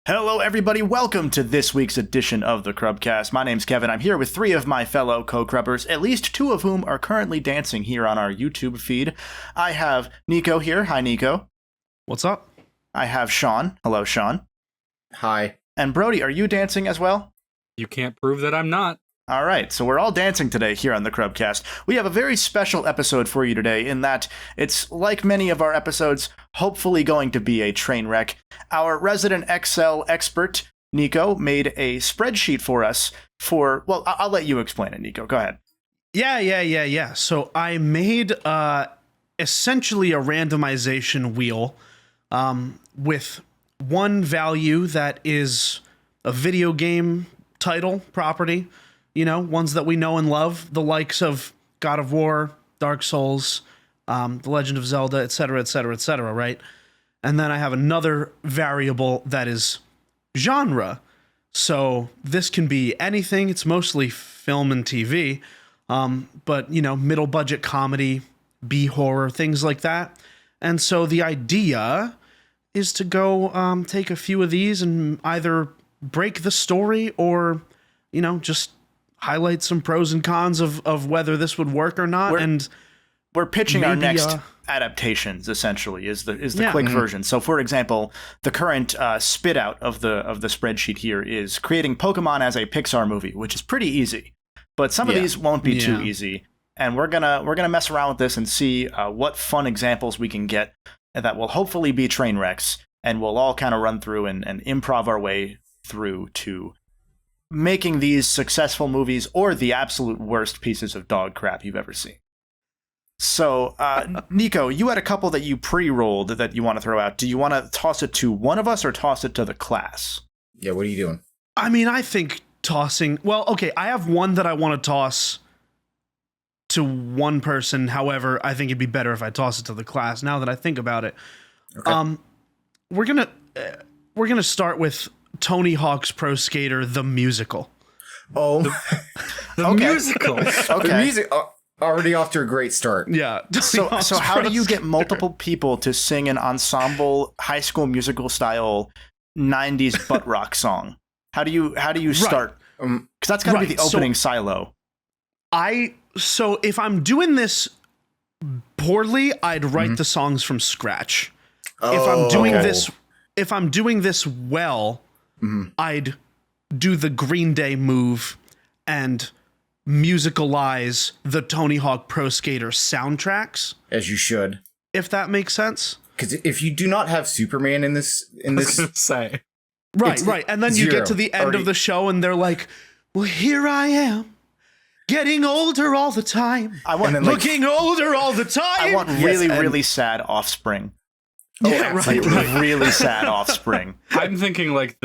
Hello, everybody. Welcome to this week's edition of the Crubcast. My name's Kevin. I'm here with three of my fellow co-crubbers, at least two of whom are currently dancing here on our YouTube feed. I have Nico here. Hi, Nico. What's up? I have Sean. Hello, Sean. Hi. And Brody, are you dancing as well? You can't prove that I'm not. All right, so we're all dancing today here on the Crubcast. We have a very special episode for you today in that it's, like many of our episodes, hopefully going to be a train wreck. Our resident Excel expert, Nico, made a spreadsheet for us for, well, I'll let you explain it, Nico. Go ahead. Yeah. So I made essentially a randomization wheel with one value that is a video game title, property, you know, ones that we know and love, the likes of God of War, Dark Souls, The Legend of Zelda, etc., right? And then I have another variable that is genre. So this can be anything. It's mostly film and TV, but, you know, middle budget comedy, B-horror, things like that. And so the idea is to go take a few of these and either break the story or, you know, just highlight some pros and cons of whether this would work or not. We're pitching our next adaptations, essentially, is the quick version. So, for example, the current spit out of the spreadsheet here is creating Pokemon as a Pixar movie, which is pretty easy. But some of these won't be too easy, and we're gonna mess around with this and see what fun examples we can get that will hopefully be train wrecks, and we'll all kind of run through and improv our way through to making these successful movies or the absolute worst pieces of dog crap you've ever seen. So, Nico, you had a couple that you pre-rolled that you want to throw out. Do you want to toss it to one of us or toss it to the class? Yeah, what are you doing? I mean, I think tossing... Well, okay, I have one that I want to toss to one person. However, I think it'd be better if I toss it to the class now that I think about it. Okay. We're gonna start with Tony Hawk's Pro Skater, the musical. Oh, the musical. Okay. The music already off to a great start. Yeah. So how do you get multiple people to sing an ensemble High School Musical style 90s butt rock song? How do you start? Because that's got to be the opening silo. So if I'm doing this poorly, I'd write the songs from scratch. If I'm doing this well, I'd do the Green Day move and musicalize the Tony Hawk Pro Skater soundtracks. As you should. If that makes sense. Because if you do not have Superman in this say. Right. And then you get to the end of the show and they're like, well, here I am, getting older all the time. Looking older all the time. I want really sad Offspring. Really sad Offspring. I'm thinking like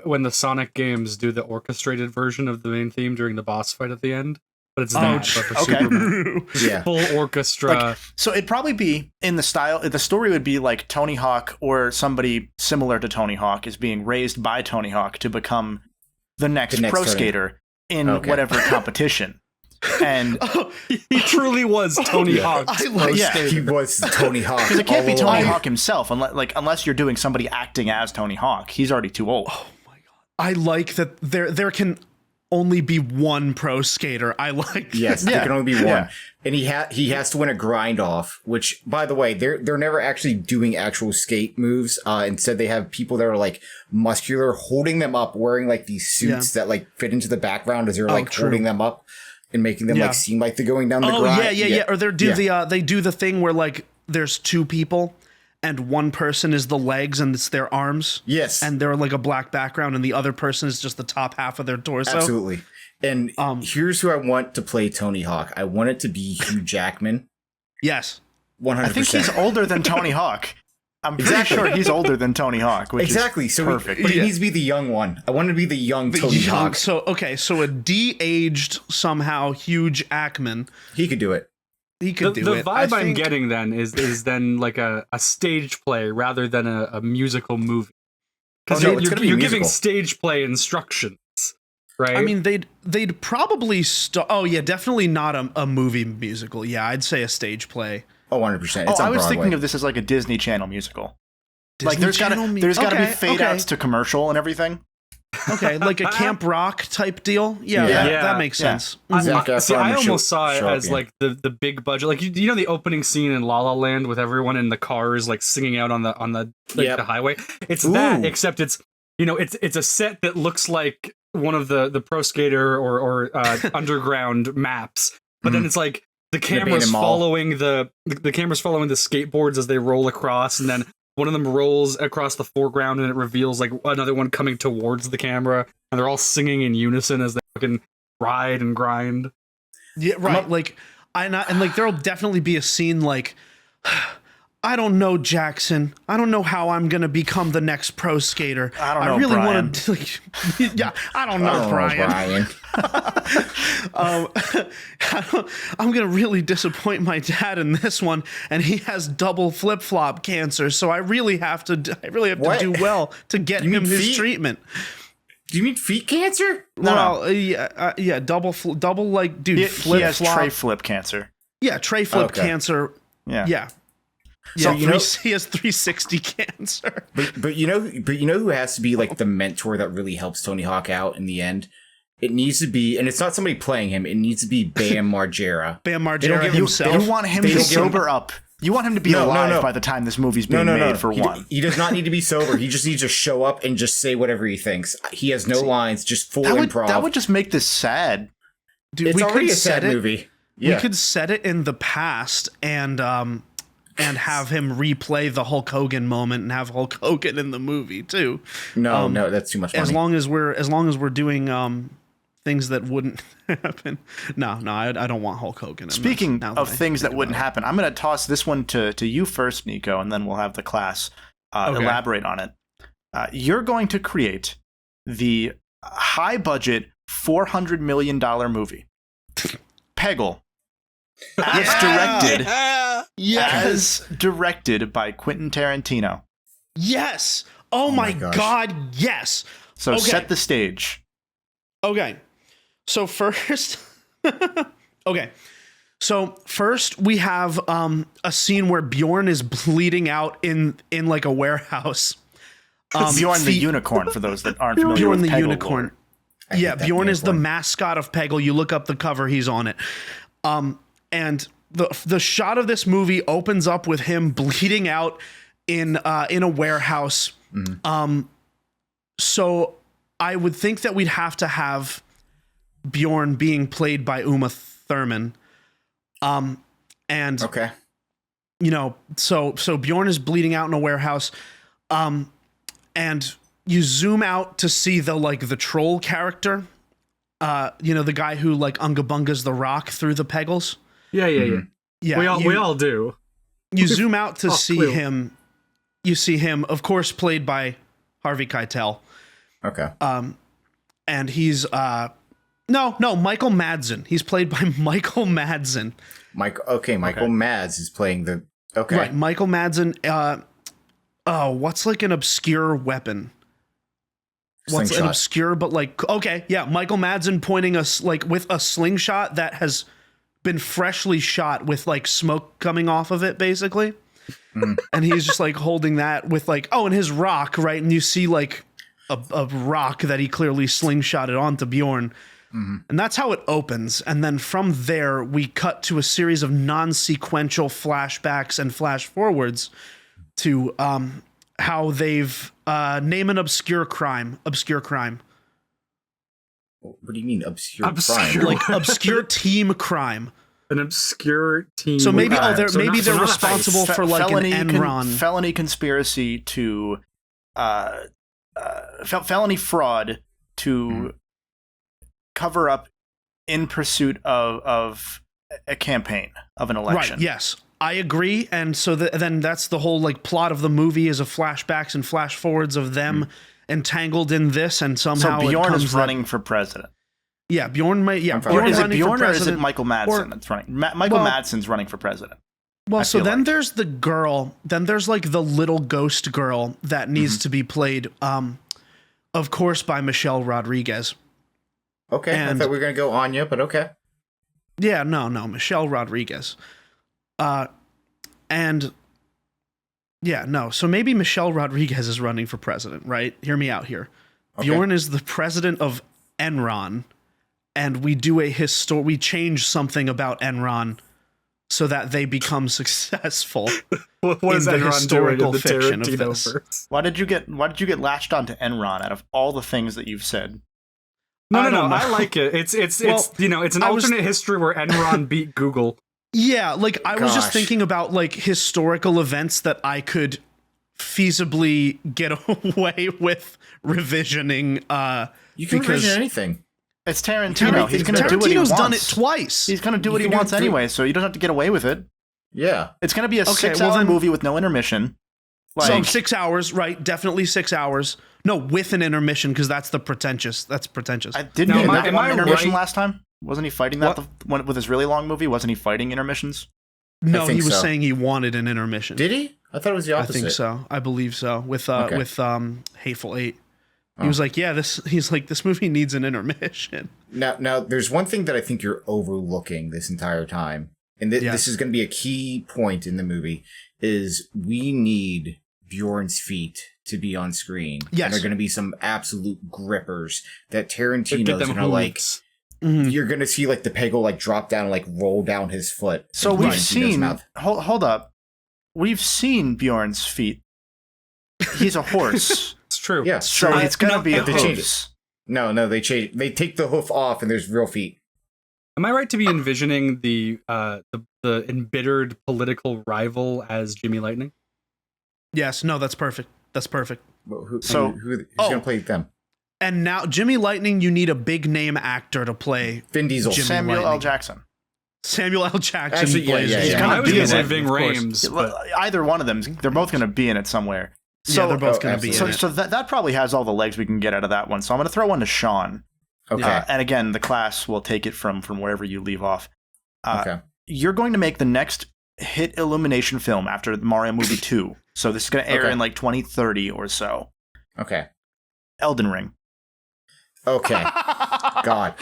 when the Sonic games do the orchestrated version of the main theme during the boss fight at the end, but it's not for Superman. Full orchestra. So it'd probably be in the style. The story would be like Tony Hawk or somebody similar to Tony Hawk is being raised by Tony Hawk to become the next pro skater in whatever competition. And he truly was Tony Hawk. He was Tony Hawk. Because it can't be Tony Hawk himself, unless you're doing somebody acting as Tony Hawk. He's already too old. Oh my god! I like that there can only be one pro skater. Yes, there can only be one, and he has to win a grind off. Which, by the way, they're never actually doing actual skate moves. Instead, they have people that are like muscular, holding them up, wearing like these suits that like fit into the background as they're holding them up. And making them like seem like they're going down the grind. Yeah. Or they do the thing where like there's two people and one person is the legs and it's their arms. Yes. And they're like a black background and the other person is just the top half of their torso. Absolutely. And here's who I want to play Tony Hawk. I want it to be Hugh Jackman. Yes. 100%. I think he's older than Tony Hawk. I'm pretty sure he's older than Tony Hawk, which is so perfect. But he needs to be the young one. I want to be the young Tony Hawk. So a de-aged somehow Hugh Jackman. He could do it. He could do it. The vibe I'm getting then is then like a stage play rather than a musical movie. Because you're giving stage play instructions, right? I mean, they'd probably start. Oh yeah, definitely not a movie musical. Yeah, I'd say a stage play. Oh, 100%. It's on I was Broadway. thinking of this as like a Disney Channel musical. Like there's got to be fade outs to commercial and everything. Okay, like a Camp Rock type deal. Yeah, that makes sense. I almost saw it as like the big budget, like you know the opening scene in La La Land with everyone in the cars like singing out on the the highway. It's that, except it's it's a set that looks like one of the Pro Skater or Underground maps, but then it's like the camera's following the skateboards as they roll across, and then one of them rolls across the foreground and it reveals like another one coming towards the camera, and they're all singing in unison as they fucking ride and grind. Yeah, right. Like there'll definitely be a scene like, I don't know, Jackson. I don't know how I'm gonna become the next pro skater. I don't know, really want to. I don't know, Brian. I'm gonna really disappoint my dad in this one, and he has double flip-flop cancer. So I really have to do well to get him his treatment. Do you mean feet cancer? No. Yeah, double like dude. He has tray flip cancer. Yeah, tray flip cancer. Yeah. So he has 360 cancer. But you know who has to be like the mentor that really helps Tony Hawk out in the end? It needs to be, and it's not somebody playing him. It needs to be Bam Margera. Bam Margera himself. You want him to sober up. You want him to be alive by the time this movie's being made. For one, he does not need to be sober. He just needs to show up and just say whatever he thinks. He has no lines, just full improv. That would just make this sad. Dude, it's already a sad movie. Yeah. We could set it in the past and have him replay the Hulk Hogan moment and have Hulk Hogan in the movie too. No, that's too much money. As long as we're doing things that wouldn't happen. No, I don't want Hulk Hogan. Speaking of things that wouldn't happen, I'm going to toss this one to you first, Nico, and then we'll have the class elaborate on it. You're going to create the high budget $400 million movie, Peggle, as directed by Quentin Tarentino. Yes. Oh my God. Yes. So set the stage. Okay. So first, we have a scene where Bjorn is bleeding out in like a warehouse. Bjorn the unicorn, for those that aren't familiar Bjorn with the Peggle unicorn. Yeah, Bjorn is the mascot of Peggle. You look up the cover, he's on it. And the shot of this movie opens up with him bleeding out in a warehouse. So I would think that we'd have to have Bjorn being played by Uma Thurman. So Bjorn is bleeding out in a warehouse. And you zoom out to see the troll character. The guy who like Unga Bungas the rock through the Peggles. Yeah. We all do. You zoom out to see him. You see him, of course, played by Harvey Keitel. Okay. And he's Michael Madsen. He's played by Michael Madsen. Michael Mads is playing the right. Michael Madsen. What's like an obscure weapon? What's slingshot. An obscure but Michael Madsen pointing us like with a slingshot that has been freshly shot with like smoke coming off of it, basically. And he's just like holding that with and his rock, right? And you see like a rock that he clearly slingshotted onto Bjorn. And that's how it opens. And then from there, we cut to a series of non-sequential flashbacks and flash forwards to how they've name an obscure crime. Obscure crime. What do you mean obscure crime? Like obscure team crime. An obscure team. So maybe they're responsible for like an Enron felony conspiracy to felony fraud to cover up in pursuit of a campaign of an election. Right. Yes, I agree. And so then that's the whole like plot of the movie is a flashbacks and flash forwards of them entangled in this, and somehow so Bjorn is running for president. Yeah, Bjorn might. Yeah, is it Bjorn or is it Michael Madsen that's running? Michael Madsen's running for president. Well, so then there's the girl. Then there's like the little ghost girl that needs to be played, of course, by Michelle Rodriguez. Okay, I thought we were gonna go Anya, but okay. Yeah, no, Michelle Rodriguez. And Yeah, no. So maybe Michelle Rodriguez is running for president, right? Hear me out here. Okay. Bjorn is the president of Enron, and we do we change something about Enron so that they become successful what in is the Enron historical doing in the fiction of Tarentino this. verse? Why did you get latched onto Enron out of all the things that you've said? No. I like it. It's it's an alternate history where Enron beat Google. Yeah, like I was just thinking about like historical events that I could feasibly get away with revisioning. You can revision anything. It's Tarantino. He's going to do what he wants. Tarantino's done it twice. He's going to do what he wants anyway, so you don't have to get away with it. Yeah. It's going to be a 6-hour movie with no intermission. So 6 hours, right? Definitely 6 hours. No, with an intermission, because that's pretentious. Didn't he not want an intermission last time? Wasn't he fighting that with his really long movie? Wasn't he fighting intermissions? No, he was saying he wanted an intermission. Did he? I thought it was the opposite. I think so. I believe so. With Hateful Eight. He was like, this movie needs an intermission. Now, there's one thing that I think you're overlooking this entire time, and this is going to be a key point in the movie, is we need Bjorn's feet to be on screen. Yes. And they're going to be some absolute grippers that Tarantino's going to like. Mm-hmm. You're going to see like the Peggle like drop down and like roll down his foot. So we've seen, hold up. We've seen Bjorn's feet. He's a horse. It's true. Yeah. So it's going to be a hoof. No, they change it. They take the hoof off and there's real feet. Am I right to be envisioning the embittered political rival as Jimmy Lightning? Yes. No, that's perfect. Who's going to play them? And now, Jimmy Lightning, you need a big name actor to play Vin Diesel. Samuel L. Jackson. Actually, plays. He's going to be in it. Ving Rhames. Either one of them. They're both going to be in it somewhere. So they're both going to be in it. So that probably has all the legs we can get out of that one. So I'm going to throw one to Sean. Okay. And again, the class will take it from wherever you leave off. Okay. You're going to make the next hit Illumination film after Mario Movie 2. So this is going to air in like 2030 or so. Okay. Elden Ring. Okay. God.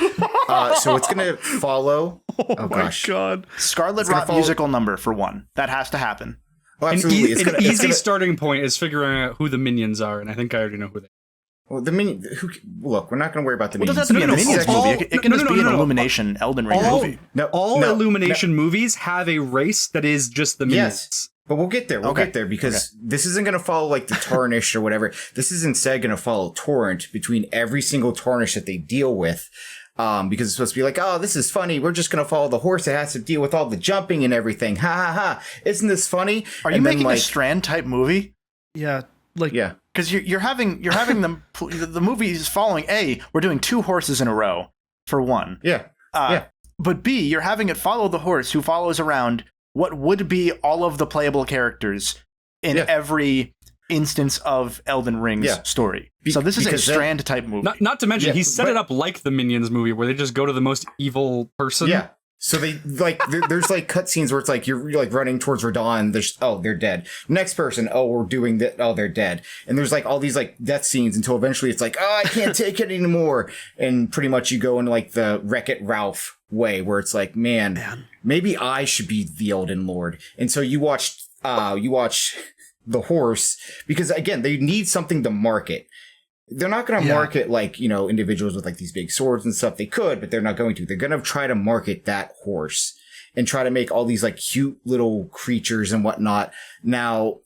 So it's going to follow. Oh my God. Scarlet Rot musical number for one. That has to happen. Oh, absolutely. An easy starting point is figuring out who the minions are, and I think I already know who they are. Well, the minion. Look, we're not going to worry about the minions. It doesn't have to be a Minions movie. It can just be an Illumination Elden Ring movie. All Illumination movies have a race that is just the minions. Yes. But we'll get there. We'll get there because this isn't going to follow like the Tarnish or whatever. This is instead going to follow Torrent between every single Tarnish that they deal with. Because it's supposed to be like, oh, this is funny. We're just going to follow the horse that has to deal with all the jumping and everything. Ha ha ha. Isn't this funny? Are you making a Strand type movie? Yeah. Because you're having them. The movie is following we're doing 2 horses in a row for one. Yeah. But B, you're having it follow the horse who follows around what would be all of the playable characters in every instance of Elden Ring's story. So this is a Strand type movie. Not to mention, he set it up like the Minions movie where they just go to the most evil person. Yeah. So they like there's like cutscenes where it's like you're like running towards Radon. There's they're dead. Next person, we're doing that. Oh, they're dead. And there's like all these like death scenes until eventually it's like, I can't take it anymore. And pretty much you go into like the Wreck-It Ralph way where it's like, man, maybe I should be the Elden Lord. And so you watch the horse because again they need something to market. They're not going to market like, individuals with like these big swords and stuff. They could, but they're not going to. They're going to try to market that horse and try to make all these like cute little creatures and whatnot. Now,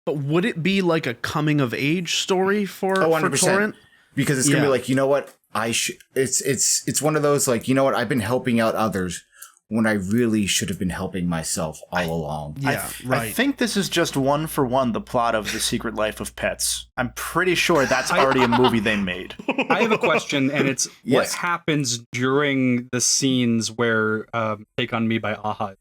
but would it be like a coming of age story for Torrent? Because it's going to be like, you know what? It's one of those like, you know what? I've been helping out others when I really should have been helping myself all along. Yeah, right. I think this is just 1-for-1 the plot of The Secret Life of Pets. I'm pretty sure that's already a movie they made. I have a question, and it's what happens during the scenes where Take On Me by Aha?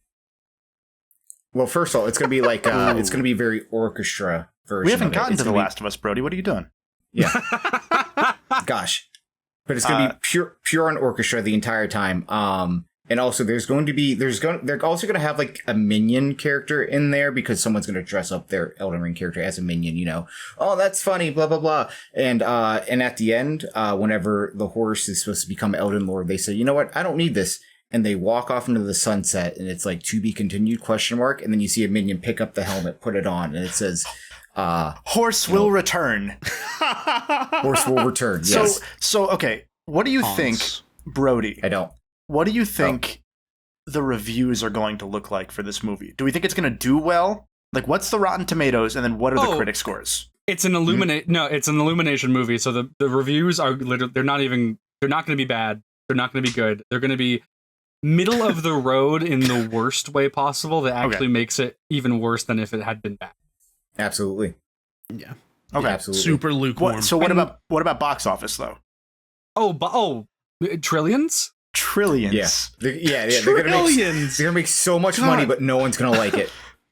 Well, first of all, it's going to be like, it's going to be very orchestra version. We haven't gotten to The Last of Us, Brody. What are you doing? Yeah. Gosh. But it's going to be pure on orchestra the entire time. And also they're also going to have like a minion character in there because someone's going to dress up their Elden Ring character as a minion, Oh, that's funny, blah, blah, blah. And at the end, whenever the horse is supposed to become Elden Lord, they say, you know what? I don't need this. and they walk off into the sunset, and it's like, to be continued, ? And then you see a minion pick up the helmet, put it on, and it says, horse will return. Horse will return, yes. So okay, what do you think, Brody? I don't. What do you think the reviews are going to look like for this movie? Do we think it's going to do well? Like, what's the Rotten Tomatoes, and then what are the critic scores? It's an it's an Illumination movie, so the reviews are literally, they're not going to be bad. They're not going to be good. They're going to be middle of the road in the worst way possible that actually makes it even worse than if it had been bad. Absolutely. Yeah. Okay. Yeah, absolutely. Super lukewarm. What about box office though? Trillions? Trillions. Yeah. Trillions. They're gonna make so much money, but no one's gonna like it.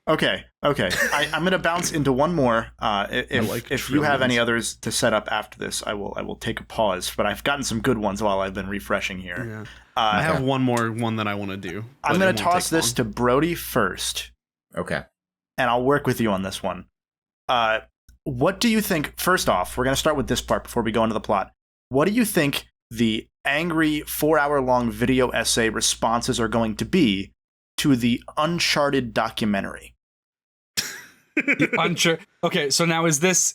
Okay. I'm gonna bounce into one more. If you have any others to set up after this, I will take a pause. But I've gotten some good ones while I've been refreshing here. Yeah. I have one that I want to do. I'm gonna toss this to Brody first. Okay. And I'll work with you on this one. What do you think? First off, we're gonna start with this part before we go into the plot. What do you think the angry 4-hour-long video essay responses are going to be to the Uncharted documentary? Okay, so now is this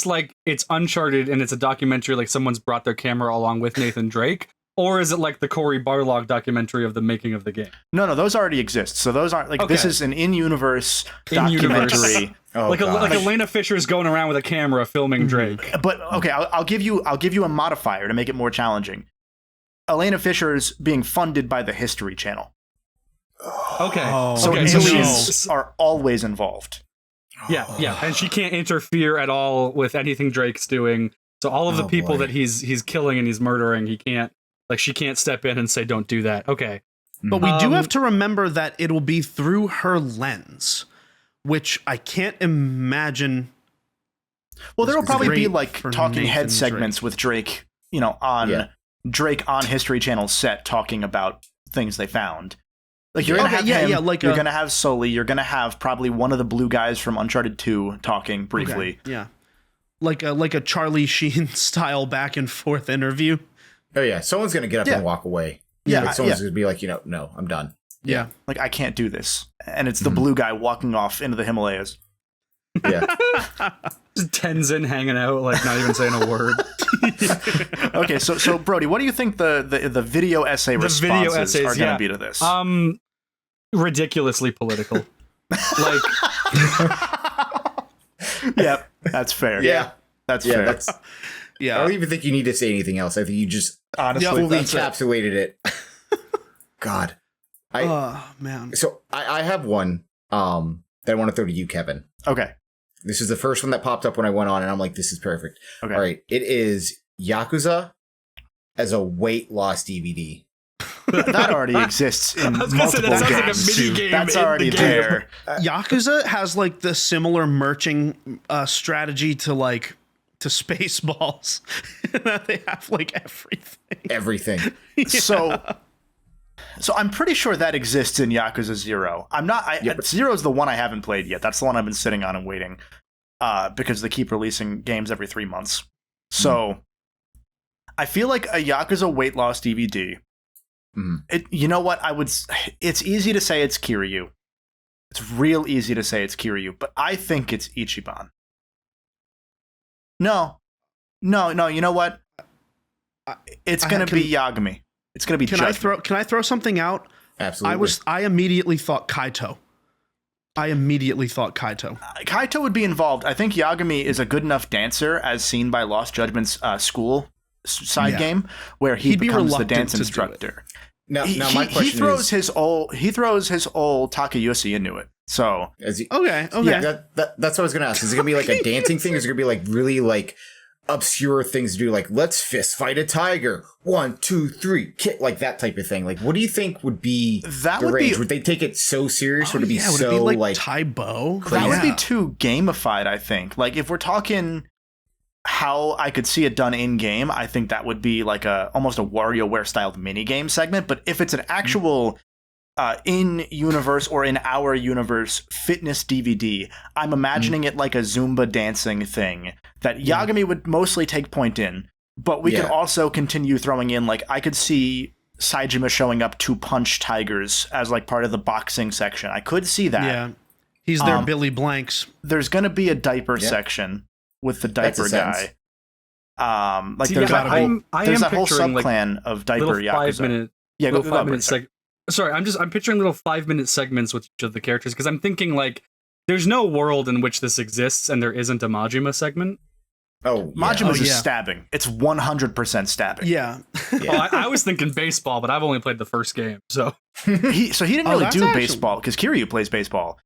like it's Uncharted and it's a documentary, like someone's brought their camera along with Nathan Drake? Or is it like the Cory Barlog documentary of the making of the game? No, those already exist. So those aren't like this is an in-universe documentary. Like Elena Fisher's going around with a camera filming Drake. But okay, I'll give you a modifier to make it more challenging. Elena Fisher's being funded by the History Channel. Okay. So aliens are always involved. Yeah, and she can't interfere at all with anything Drake's doing. So all of the people that he's killing and he's murdering, she can't step in and say, don't do that. Okay. But we do have to remember that it'll be through her lens, which I can't imagine. Well, there will probably be like talking head segments with Drake, Drake on History Channel's set talking about things they found. Like you're gonna have him, you're gonna have Sully, you're gonna have probably one of the blue guys from Uncharted 2 talking briefly. Okay, yeah. Like a Charlie Sheen style back and forth interview. Oh yeah, someone's gonna get up and walk away. Someone's gonna be like, no, I'm done. Yeah, like I can't do this, and it's the blue guy walking off into the Himalayas. Yeah, just Tenzin hanging out, like not even saying a word. Okay, so Brody, what do you think the video essay responses are gonna be to this? Ridiculously political. Like, yeah, that's fair. Yeah, that's fair. I don't even think you need to say anything else. I think you just honestly fully encapsulated it. God. Man. So I have one that I want to throw to you, Kevin. Okay. This is the first one that popped up when I went on, and I'm like, this is perfect. Okay. All right. It is Yakuza as a weight loss DVD. That already exists in multiple games. Like a mini game. That's already there. Yakuza has like the similar merching strategy to Spaceballs. They have like everything. Yeah. So I'm pretty sure that exists in Yakuza 0. Zero's the one I haven't played yet. That's the one I've been sitting on and waiting because they keep releasing games every 3 months. So I feel like a Yakuza weight loss DVD. You know what? It's easy to say it's Kiryu. It's real easy to say it's Kiryu, but I think it's Ichiban. No. You know what? It's gonna be Yagami. It's gonna be. Can I throw something out? Absolutely. I immediately thought Kaito. Kaito would be involved. I think Yagami is a good enough dancer, as seen by Lost Judgment's school side game, where he becomes the dance instructor. Now my question he throws his old Takayusi into it. So okay. Yeah, that's what I was gonna ask. Is it gonna be like a dancing thing? Or is it gonna be like really like obscure things to do? Like, let's fist fight a tiger. 1, 2, 3, kick, like that type of thing. Like, what do you think would be the range? Would they take it so serious? Would it be would so it be like Taibo? That would be too gamified, I think. Like, if we're talking how I could see it done in game, I think that would be like almost a WarioWare styled mini game segment. But if it's an actual in universe or in our universe fitness DVD, I'm imagining it like a Zumba dancing thing that Yagami would mostly take point in, but we could also continue throwing in, like, I could see Saejima showing up to punch tigers as like part of the boxing section. I could see that. Yeah. He's their Billy Blanks. There's going to be a diaper section with the diaper guy. Like there's that whole subclan of diaper Yakuza. Go 5 minute Sorry, I'm picturing little 5-minute segments with each of the characters because I'm thinking like there's no world in which this exists and there isn't a Majima segment. Oh, yeah. Majima's is stabbing. It's 100% stabbing. Yeah. I was thinking baseball, but I've only played the first game, so he didn't really do baseball because Kiryu plays baseball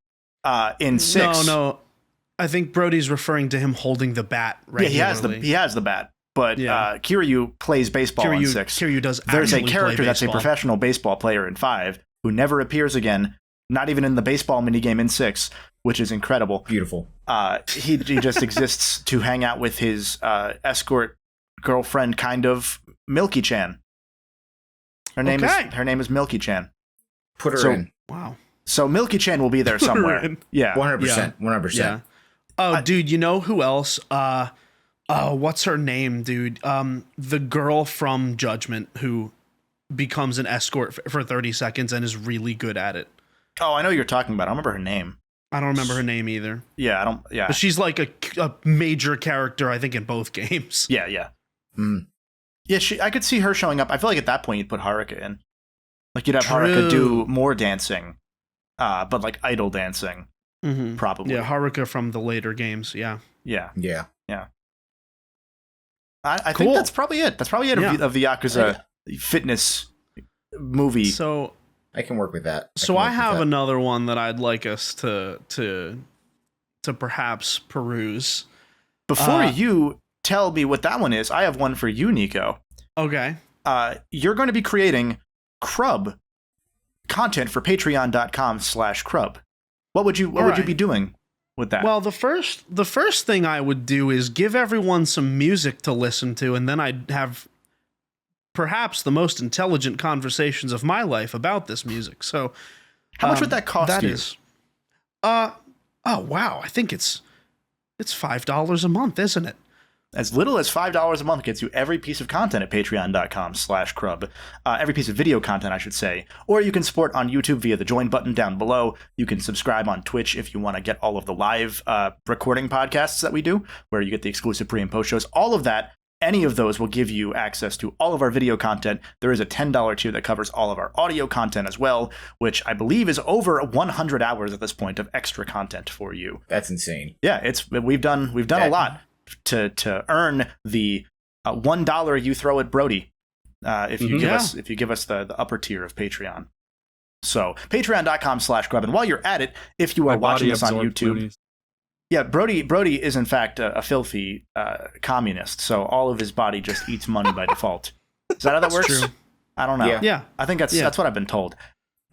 in 6. No. I think Brody's referring to him holding the bat regularly. Yeah, he has the bat. But Kiryu plays baseball in 6. Kiryu does. There's a character that's a professional baseball player in 5 who never appears again, not even in the baseball minigame in 6, which is incredible. Beautiful. He just exists to hang out with his escort girlfriend, kind of Milky-chan. Her name is Milky-chan. Put her in. Wow. So Milky-chan will be there somewhere. Yeah, 100%. 100%. Yeah. Oh, dude, you know who else? What's her name, dude? The girl from Judgment who becomes an escort for 30 seconds and is really good at it. Oh, I know who you're talking about. I don't remember her name. I don't remember her name either. Yeah, I don't. Yeah, but she's like a major character, I think, in both games. Yeah. Yeah, I could see her showing up. I feel like at that point you'd put Haruka in. Like you'd have Haruka do more dancing, but like idle dancing, probably. Yeah, Haruka from the later games. Yeah. I think that's probably it. That's probably it of the Yakuza fitness movie. So I can work with that. So I have another one that I'd like us to perhaps peruse. Before you tell me what that one is, I have one for you, Nico. Okay. You're going to be creating Crub content for patreon.com/Crub. What would you be doing with that? Well, the first thing I would do is give everyone some music to listen to, and then I'd have perhaps the most intelligent conversations of my life about this music. So, how much would that cost you? Oh wow, I think it's $5 a month, isn't it? As little as $5 a month gets you every piece of content at patreon.com/Crub. Every piece of video content, I should say. Or you can support on YouTube via the join button down below. You can subscribe on Twitch if you want to get all of the live recording podcasts that we do, where you get the exclusive pre and post shows. All of that, any of those will give you access to all of our video content. There is a $10 tier that covers all of our audio content as well, which I believe is over 100 hours at this point of extra content for you. That's insane. Yeah, we've done a lot to earn the $1 you throw at Brody if you give us the upper tier of Patreon. So patreon.com/Crub. And while you're at it, if you are watching this on YouTube, loonies. Yeah, Brody is in fact a filthy communist. So all of his body just eats money by default. Is that how that works? True. I don't know. Yeah. I think that's what I've been told.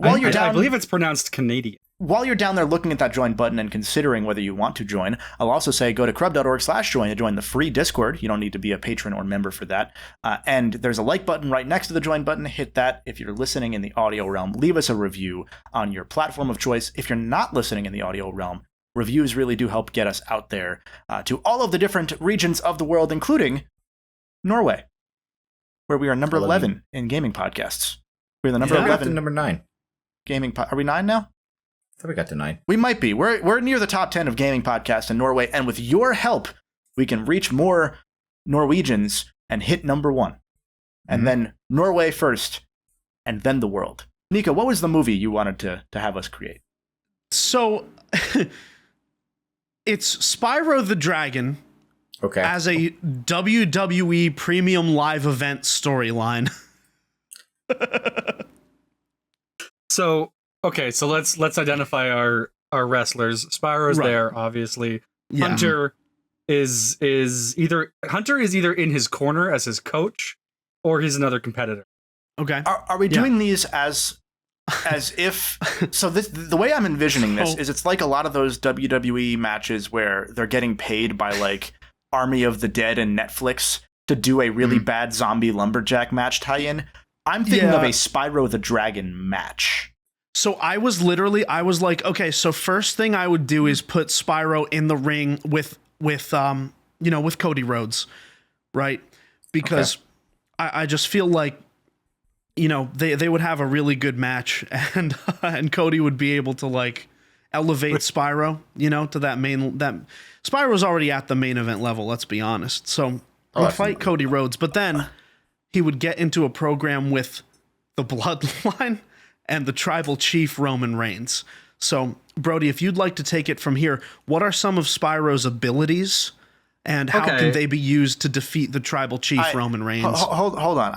I believe it's pronounced Canadian. While you're down there looking at that join button and considering whether you want to join, I'll also say go to crub.org/join to join the free Discord. You don't need to be a patron or member for that. And there's a like button right next to the join button. Hit that. If you're listening in the audio realm, leave us a review on your platform of choice. If you're not listening in the audio realm, reviews really do help get us out there to all of the different regions of the world, including Norway, where we are number 11 in gaming podcasts. We're the number 11. Number 9. Are we 9 now? I thought we got to 9. We might be. We're near the top 10 of gaming podcasts in Norway, and with your help, we can reach more Norwegians and hit number 1. And then Norway first, and then the world. Nico, what was the movie you wanted to have us create? So, it's Spyro the Dragon as a WWE premium live event storyline. So let's identify our wrestlers. Spyro's there, obviously. Yeah. Hunter is either in his corner as his coach, or he's another competitor. Okay. Are we doing these as if so? The way I'm envisioning this is it's like a lot of those WWE matches where they're getting paid by like Army of the Dead and Netflix to do a really bad zombie lumberjack match tie-in. I'm thinking of a Spyro the Dragon match. So I was like, okay, so first thing I would do is put Spyro in the ring with Cody Rhodes, right? Because I just feel like you know, they would have a really good match, and Cody would be able to like elevate Spyro, you know, to that Spyro's already at the main event level, let's be honest. So he'd fight Cody Rhodes, but then he would get into a program with the Bloodline and the Tribal Chief Roman Reigns. So Brody, if you'd like to take it from here, what are some of Spyro's abilities? And how can they be used to defeat the Tribal Chief Roman Reigns? Hold on.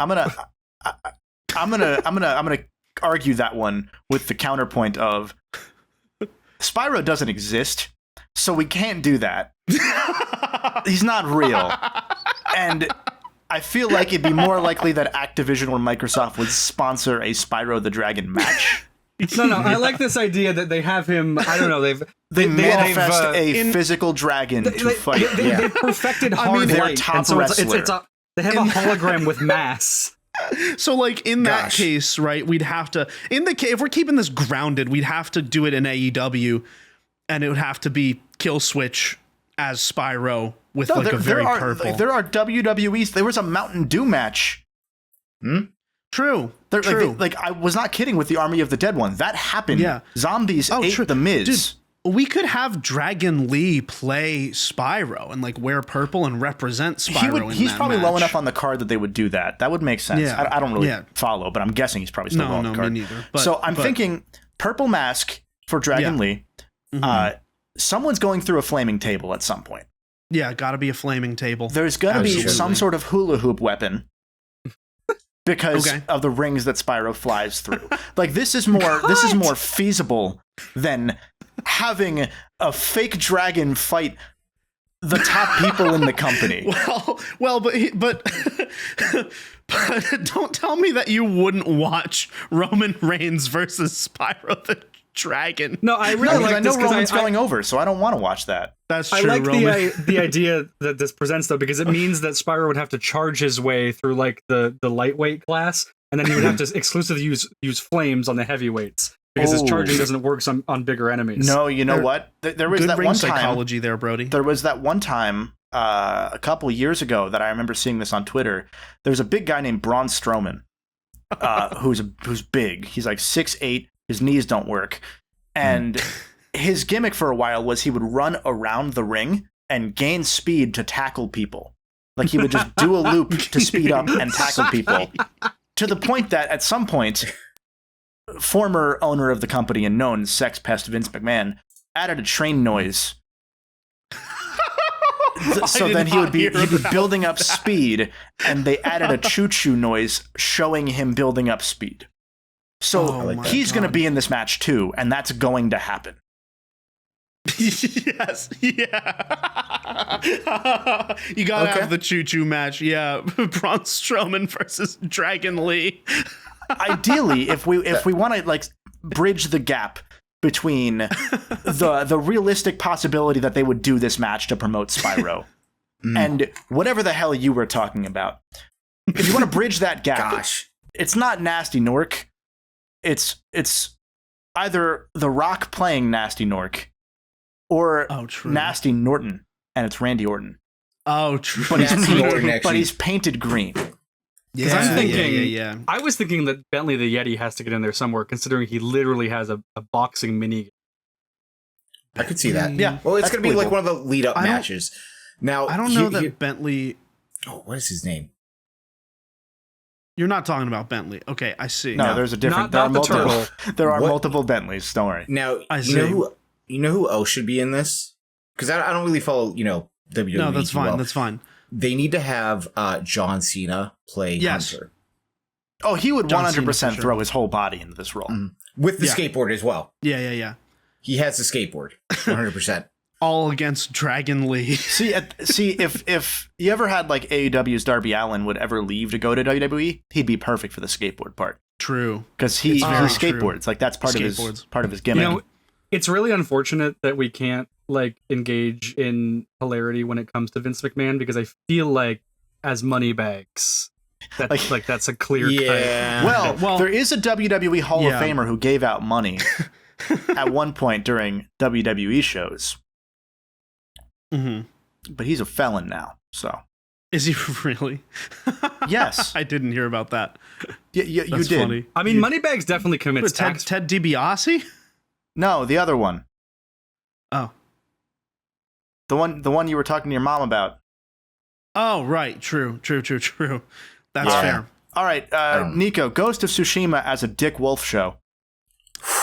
I'm gonna argue that one with the counterpoint of Spyro doesn't exist, so we can't do that. He's not real, and I feel like it'd be more likely that Activision or Microsoft would sponsor a Spyro the Dragon match. No, I like this idea that they have him. I don't know. They manifest a physical dragon to fight. They perfected hard they're light, top and so wrestler. they have a hologram with mass. So, like, in that case, right, we'd have to, if we're keeping this grounded, we'd have to do it in AEW, and it would have to be Kill Switch as Spyro with a very purple. There are WWE's. There was a Mountain Dew match. True. Like I was not kidding with the Army of the Dead one. That happened. Yeah. Zombies ate the Miz. Dude, we could have Dragon Lee play Spyro and like wear purple and represent Spyro. He's probably match. low enough on the card that they would do that. That would make sense. Yeah. I don't really follow, but I'm guessing he's probably still low on the card. Me neither. So I'm thinking purple mask for Dragon Lee. Someone's going through a flaming table at some point. Yeah, got to be a flaming table. There's going to be some sort of hula hoop weapon. Because of the rings that Spyro flies through. Like this is more feasible than having a fake dragon fight the top people in the company. But don't tell me that you wouldn't watch Roman Reigns versus Spyro the Dragon. No, I really like this. I know Roman's going over, so I don't want to watch that. That's true. I like the idea that this presents, though, because it means that Spyro would have to charge his way through like the lightweight class, and then he would have to exclusively use flames on the heavyweights because his charging doesn't work on bigger enemies. No, you know what? There was good that ring one time. Psychology there, Brody. There was that one time a couple years ago that I remember seeing this on Twitter. There's a big guy named Braun Strowman, who's big. He's like 6'8". His knees don't work. And his gimmick for a while was he would run around the ring and gain speed to tackle people. Like he would just do a loop to speed up and tackle people. To the point that at some point, former owner of the company and known sex pest Vince McMahon added a train noise. So then he would be building up speed, and they added a choo-choo noise showing him building up speed. So he's going to be in this match too, and that's going to happen. Yes, yeah. You gotta have the choo-choo match. Yeah, Braun Strowman versus Dragon Lee. Ideally, if we want to like bridge the gap between the realistic possibility that they would do this match to promote Spyro and whatever the hell you were talking about, if you want to bridge that gap, it's not Nasty Nork. It's either The Rock playing Nasty Nork or Nasty Norton, and it's Randy Orton. Oh, true. But he's painted green. Because I'm thinking, I was thinking that Bentley the Yeti has to get in there somewhere, considering he literally has a boxing mini. I could see that. Yeah. Well, it's going to be like one of the lead-up matches. Now, I don't know that Bentley... Oh, what is his name? You're not talking about Bentley. Okay, I see. No, there's a different... There are multiple Bentleys, don't worry. Now, you know who else should be in this? Because I don't really follow, WWE. No, that's fine. That's fine. They need to have John Cena play Hunter. Oh, he would 100% throw his whole body into this role. With the skateboard as well. Yeah. He has the skateboard, 100%. All against Dragon Lee. See, if you ever had like AEW's Darby Allin would ever leave to go to WWE, he'd be perfect for the skateboard part. True. Because he skateboards. Like that's part of his gimmick. It's really unfortunate that we can't like engage in hilarity when it comes to Vince McMahon, because I feel like as Moneybags, that's a clear cut. Well, there is a WWE Hall of Famer who gave out money at one point during WWE shows. But he's a felon now, so Is he really? Yes. I didn't hear about that. Yeah, you did. Funny. I mean, Moneybags definitely commits tax. Ted DiBiase? No, the other one. Oh. The one you were talking to your mom about. Oh, right. True. That's fair. All right, Nico, Ghost of Tsushima as a Dick Wolf show.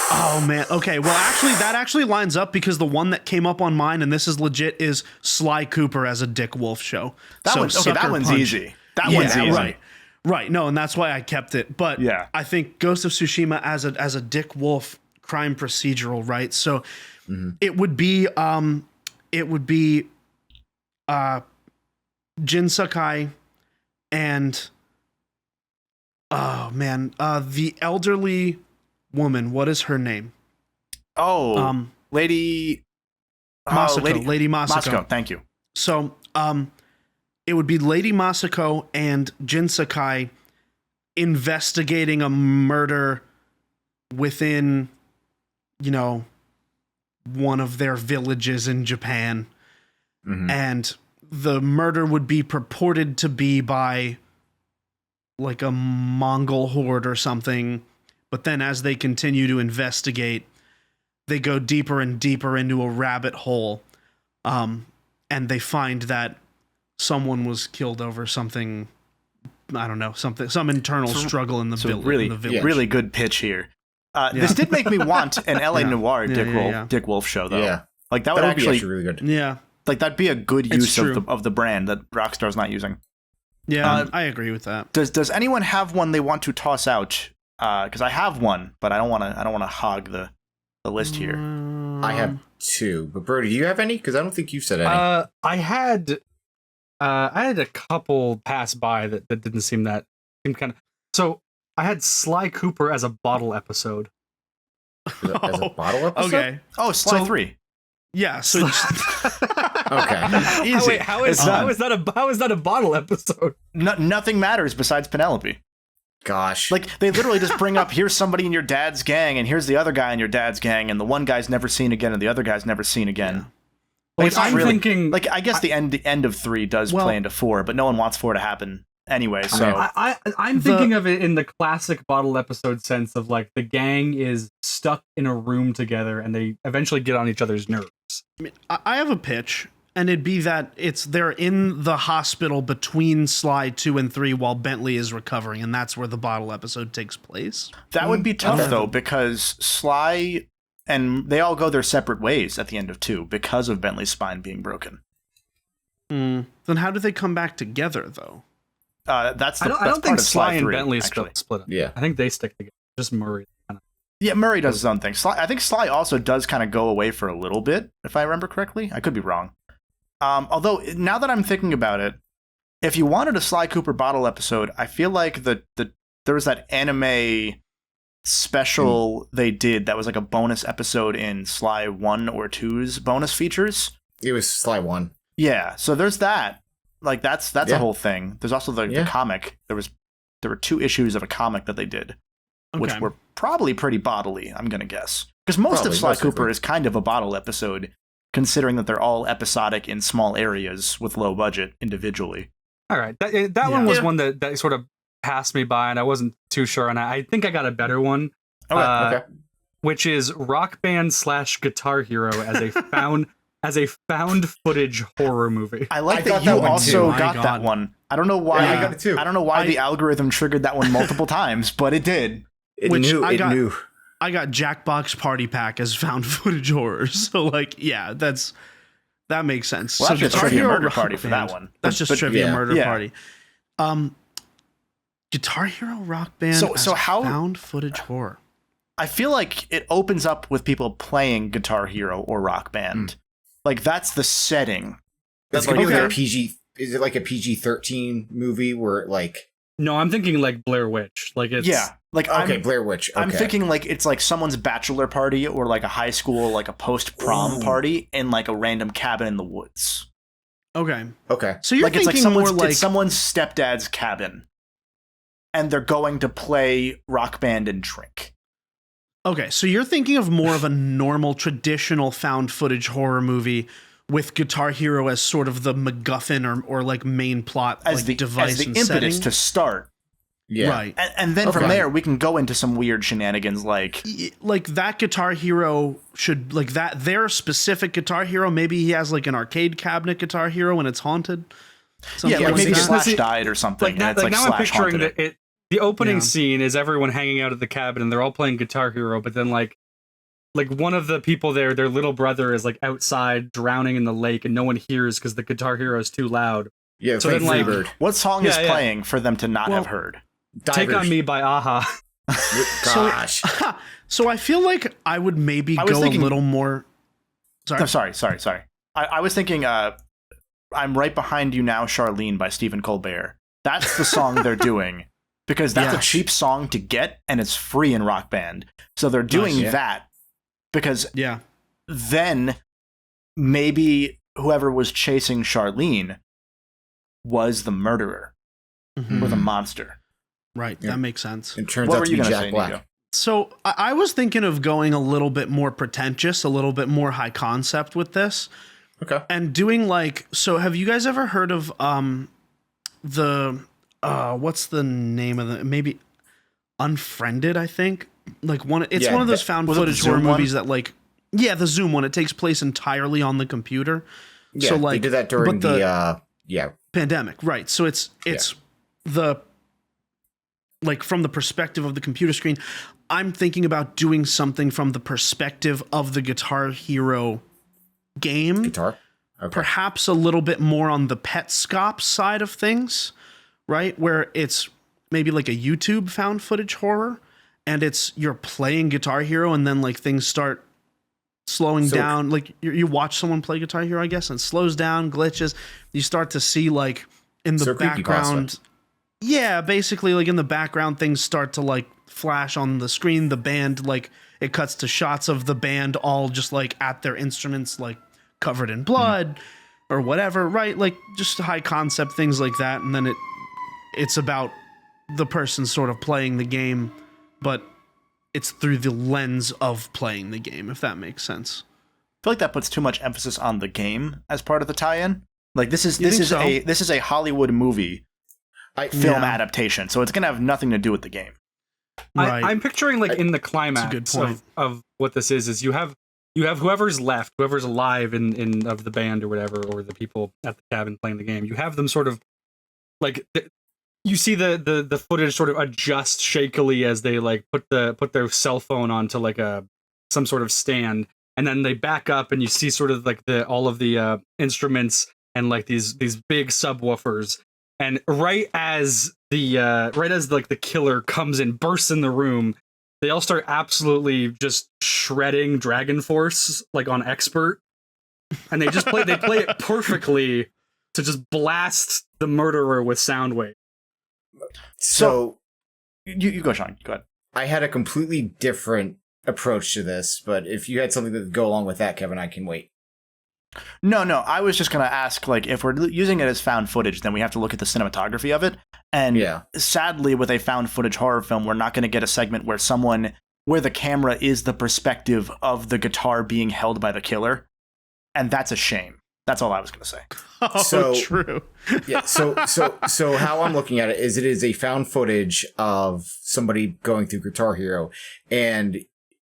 Oh, man. Okay, well, actually, that actually lines up because the one that came up on mine, and this is legit, is Sly Cooper as a Dick Wolf show. That one's easy. That one's easy. Right. No, and that's why I kept it. But yeah. I think Ghost of Tsushima as a Dick Wolf crime procedural, right? So it would be Jin Sakai and the elderly woman. What is her name? Lady Masako. Lady Masako. Thank you. So it would be Lady Masako and Jin Sakai investigating a murder within, one of their villages in Japan. And the murder would be purported to be by like a Mongol horde or something. But then as they continue to investigate, they go deeper and deeper into a rabbit hole. And they find that someone was killed over something, I don't know, some internal struggle in the village. Really good pitch here. This did make me want an LA Noire Dick Wolf show, though. Yeah. Like that would actually be really good. Yeah. Like that'd be a good use of the brand that Rockstar's not using. Yeah, I agree with that. Does anyone have one they want to toss out? Because I have one, but I don't want to hog the list here. I have two, but Brody, do you have any? Because I don't think you've said any. I had a couple pass by that didn't seem kind of. So I had Sly Cooper as a bottle episode. As a bottle episode? Okay. Oh, Sly 3. Yeah. So okay. Easy. Wait, how is that a bottle episode? Nothing matters besides Penelope. Gosh. Like, they literally just bring up, here's somebody in your dad's gang, and here's the other guy in your dad's gang, and the one guy's never seen again, and the other guy's never seen again. Like, I'm thinking... Like, I guess the end of 3 does play into 4, but no one wants 4 to happen anyway, so... I'm thinking of it in the classic bottle episode sense of, like, the gang is stuck in a room together, and they eventually get on each other's nerves. I have a pitch, and it'd be that they're in the hospital between Sly 2 and 3 while Bentley is recovering, and that's where the bottle episode takes place. That would be tough, though, because Sly and they all go their separate ways at the end of 2 because of Bentley's spine being broken. Then how do they come back together, though? I don't think Sly and Bentley split up. Yeah. I think they stick together. Just Murray. Yeah, Murray does his own thing. I think Sly also does kind of go away for a little bit, if I remember correctly. I could be wrong. Although, now that I'm thinking about it, if you wanted a Sly Cooper bottle episode, I feel like there was that anime special they did that was like a bonus episode in Sly 1 or 2's bonus features. It was Sly 1. Yeah, so there's that. Like, that's a whole thing. There's also the comic. There were 2 issues of a comic that they did, which were probably pretty bodily, I'm going to guess. Because most of Sly Cooper is kind of a bottle episode, considering that they're all episodic in small areas with low budget individually. All right. That one was one that sort of passed me by, and I wasn't too sure. And I think I got a better one, which is Rock Band / Guitar Hero as a found footage horror movie. I like that you also got that one. I don't know why. Yeah, I got it too. I don't know why the algorithm triggered that one multiple times, but it did. It knew. I got Jackbox Party Pack as found footage horror. So, like, yeah, that makes sense. Well, so that's just Trivia Murder Party for that one. That's just Trivia Murder Party. Guitar Hero Rock Band how found footage horror. I feel like it opens up with people playing Guitar Hero or Rock Band. Like, that's the setting. That's going to be like a PG. Is it like a PG-13 movie where, like... No, I'm thinking like Blair Witch. Like it's Blair Witch. Okay. I'm thinking like it's like someone's bachelor party or like a high school like a post-prom party in like a random cabin in the woods. Okay. So you're like thinking it's like more like someone's stepdad's cabin, and they're going to play Rock Band and drink. Okay, so you're thinking of more of a normal, traditional found footage horror movie with Guitar Hero as sort of the MacGuffin or like main plot as like the device as the and impetus setting. to start. Yeah. Right. And then from there we can go into some weird shenanigans like that Guitar Hero should like that their specific Guitar Hero. Maybe he has like an arcade cabinet Guitar Hero and it's haunted. Yeah, like maybe that. Slash died or something. Like, and it's now Slash I'm picturing haunted it. that the opening scene is everyone hanging out at the cabin and they're all playing Guitar Hero, but then like one of the people there, their little brother is like outside drowning in the lake and no one hears because the Guitar Hero is too loud. Yeah, so then like what song is playing for them to not have heard? Take on Me by Aha. Gosh. So I feel like I would maybe go a little more. Sorry. I was thinking I'm Right Behind You Now, Charlene by Stephen Colbert. That's the song they're doing because that's a cheap song to get and it's free in Rock Band. So they're doing that because then maybe whoever was chasing Charlene was the murderer or the monster. Right, that makes sense. It turns out to be Jack Black. Nico? So I was thinking of going a little bit more pretentious, a little bit more high concept with this. Okay. And doing like, so have you guys ever heard of the what's the name of the, maybe Unfriended, I think? Like one of those found footage horror movies that like, the Zoom one. It takes place entirely on the computer. Yeah, so like they did that during the pandemic, right? So it's the like from the perspective of the computer screen. I'm thinking about doing something from the perspective of the Guitar Hero game. Guitar? Okay. Perhaps a little bit more on the Petscop side of things, right? Where it's maybe like a YouTube found footage horror and it's you're playing Guitar Hero and then like things start slowing down. Like you watch someone play Guitar Hero, I guess, and it slows down, glitches. You start to see like in the background. Yeah, basically like in the background things start to like flash on the screen. The band, like it cuts to shots of the band all just like at their instruments, like covered in blood or whatever, right? Like just high concept things like that. And then it's about the person sort of playing the game, but it's through the lens of playing the game, if that makes sense. I feel like that puts too much emphasis on the game as part of the tie-in. Like this is a Hollywood movie film adaptation, so it's gonna have nothing to do with the game. Right. I'm picturing like in the climax of what this is you have whoever's left, whoever's alive in of the band or whatever, or the people at the cabin playing the game. You have them sort of like you see the footage sort of adjust shakily as they like put their cell phone onto like some sort of stand, and then they back up and you see sort of like all of the instruments and like these big subwoofers. And right as the killer comes in, bursts in the room, they all start absolutely just shredding Dragon Force like on expert, and they play it perfectly to just blast the murderer with Soundwave. So you go, Sean. Go ahead. I had a completely different approach to this, but if you had something that would go along with that, Kevin, I can wait. No, I was just going to ask, like, if we're using it as found footage, then we have to look at the cinematography of it. And sadly, with a found footage horror film, we're not going to get a segment where the camera is the perspective of the guitar being held by the killer. And that's a shame. That's all I was going to say. So true. Yeah. So how I'm looking at it is a found footage of somebody going through Guitar Hero, and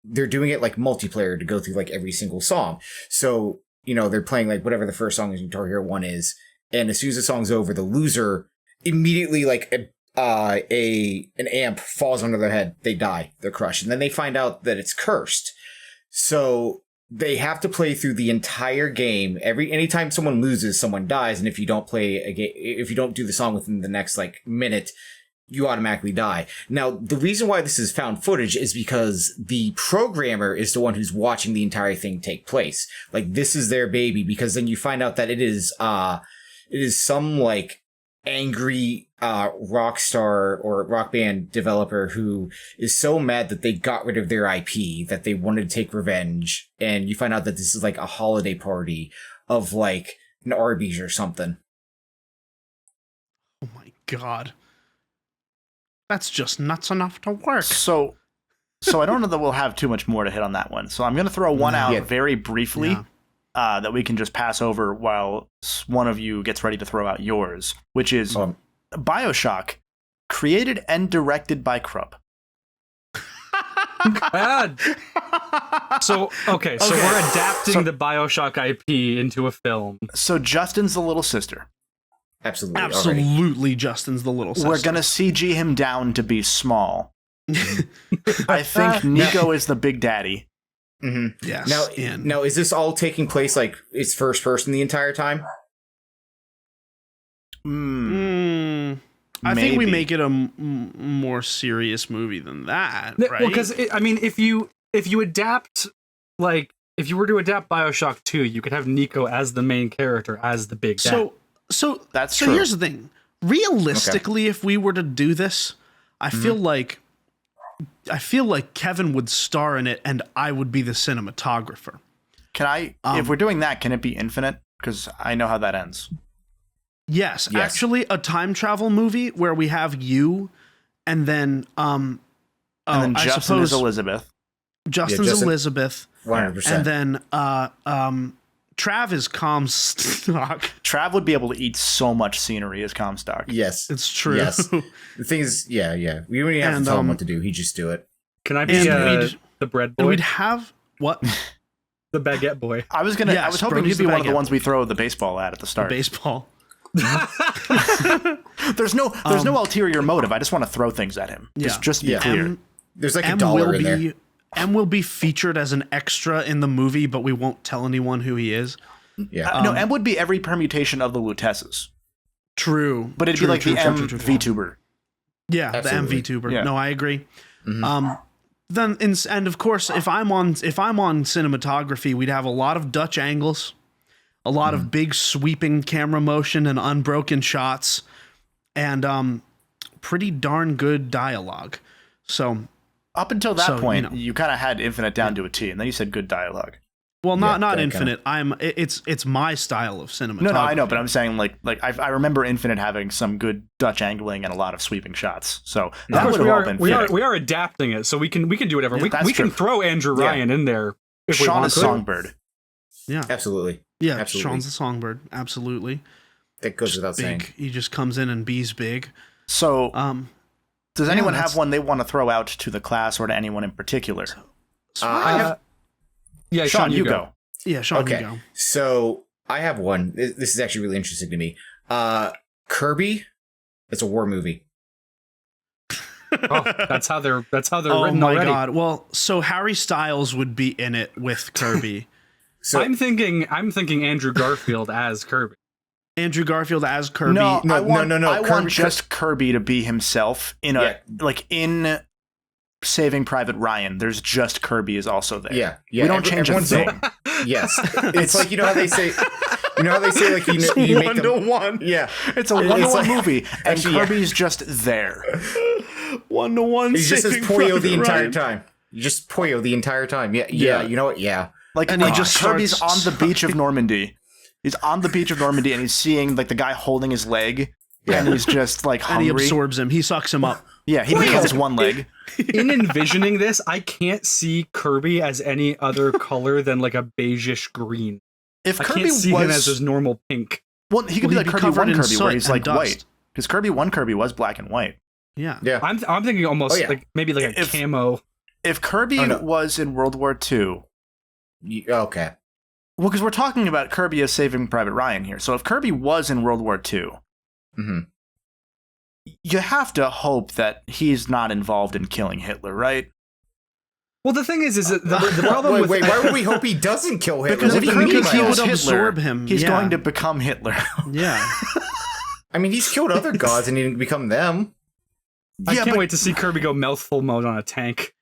they're doing it like multiplayer to go through like every single song. So, they're playing like whatever the first song in Guitar Hero 1 is. And as soon as the song's over, the loser immediately like an amp falls under their head. They die. They're crushed. And then they find out that it's cursed. So they have to play through the entire game. Anytime someone loses, someone dies. And if you don't play a game, if you don't do the song within the next like minute, you automatically die. Now, the reason why this is found footage is because the programmer is the one who's watching the entire thing take place. Like, this is their baby, because then you find out that it is some like angry rock star or rock band developer who is so mad that they got rid of their IP, that they wanted to take revenge. And you find out that this is like a holiday party of like an Arby's or something. Oh my God. That's just nuts enough to work. So I don't know that we'll have too much more to hit on that one. So I'm going to throw one out very briefly. that we can just pass over while one of you gets ready to throw out yours, which is Bioshock, created and directed by Crub. Bad. So we're adapting the Bioshock IP into a film. So Justin's the little sister. Absolutely, Justin's the little sister. We're gonna CG him down to be small. I think Nico is the big daddy. Mm-hmm. Yes. Now, is this all taking place like it's first person the entire time? I think we make it a more serious movie than that, right? Well, because if you adapt, like if you were to adapt Bioshock 2, you could have Nico as the main character, as the big dad. So that's true. Here's the thing. Realistically, if we were to do this, I feel like Kevin would star in it, and I would be the cinematographer. Can I? If we're doing that, can it be infinite? Because I know how that ends. Yes, actually, a time travel movie where we have you, and then Justin is Elizabeth. Justin's Elizabeth, 100%, and then Trav is Comstock. Trav would be able to eat so much scenery as Comstock. Yes, it's true. Yes, the thing is, we don't even have to tell him what to do. He just do it. Can I be the bread boy? And we'd have what? The baguette boy. I was hoping you'd be one of the ones we throw the baseball at the start. The baseball. There's no ulterior motive. I just want to throw things at him. Just to be clear. There's like a dollar in there. M will be featured as an extra in the movie, but we won't tell anyone who he is. Yeah. No, M would be every permutation of the Lutesses. True. But it'd be like the M VTuber. Yeah, absolutely. the M VTuber. Yeah. No, I agree. Mm-hmm. Then and of course, if I'm on cinematography, we'd have a lot of Dutch angles, a lot of big sweeping camera motion and unbroken shots, and pretty darn good dialogue. So up until that point, you kind of had Infinite down to a T, and then you said good dialogue. Well, not Infinite. It's my style of cinematography. No, I know, but I'm saying like I remember Infinite having some good Dutch angling and a lot of sweeping shots. So that would have all been fitting. We are adapting it, so we can do whatever. We can throw Andrew Ryan in there if Sean we want is Songbird. Yeah, absolutely. Yeah, absolutely. Sean's a songbird. Absolutely. That goes without saying. He just comes in and bees big. So, does anyone have one they want to throw out to the class or to anyone in particular? Sean, you go. Yeah, Sean, you go. So I have one. This is actually really interesting to me. Kirby. It's a war movie. That's how they're written already. Oh my god. Well, so Harry Styles would be in it with Kirby. So I'm thinking Andrew Garfield as Kirby. Andrew Garfield as Kirby. No. I Kirby, want just Kirby to be himself in in Saving Private Ryan. There's just Kirby is also there. Yeah. We don't change a thing. Yes, it's like you know how they say like you make them 1-to-1. Yeah, it's a 1-to-1 movie, and Kirby's just there. 1-to-1. He just says Poyo the entire time. You just Poyo the entire time. Yeah. You know what? Yeah. And he just Kirby's on the beach of Normandy. He's on the beach of Normandy, and he's seeing like the guy holding his leg, and he's just like hungry. And he absorbs him. He sucks him up. Yeah, he becomes one leg. In envisioning this, I can't see Kirby as any other color than like a beigeish green. If I Kirby can't see him as his normal pink. Well, he could be like Kirby 1 Kirby, where he's like dust. white. Because Kirby 1 Kirby was black and white. Yeah. I'm thinking almost like maybe like a camo. If Kirby was in World War II. Okay. Well, because we're talking about Kirby as Saving Private Ryan here. So if Kirby was in World War II, you have to hope that he's not involved in killing Hitler, right? Well, the thing is that the problem with... Wait, why would we hope he doesn't kill Hitler? Because if he would absorb him. He's going to become Hitler. Yeah. I mean, he's killed other gods and he didn't become them. I can't wait to see Kirby go mouthful mode on a tank.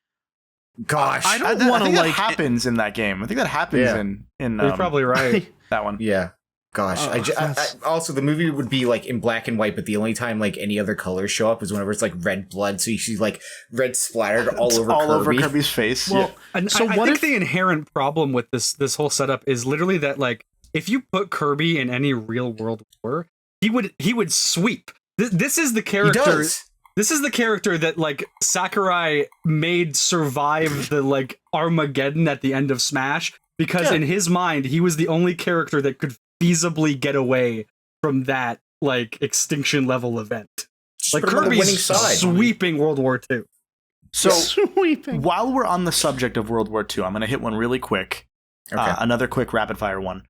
Gosh. I think that happens in that game. I think that happens in You're probably right. that one. Yeah. Gosh. I also, the movie would be like in black and white, but the only time like any other colors show up is whenever it's like red blood. So you see like red splattered all over Kirby's face. Well, and so I think the inherent problem with this whole setup is literally that like if you put Kirby in any real world war, he would sweep. This is the character. He does. This is the character that like Sakurai made survive the like Armageddon at the end of Smash because in his mind, he was the only character that could feasibly get away from that like extinction level event. Like Kirby's sweeping World War II. So while we're on the subject of World War II, I'm going to hit one really quick. Okay. Another quick rapid fire one.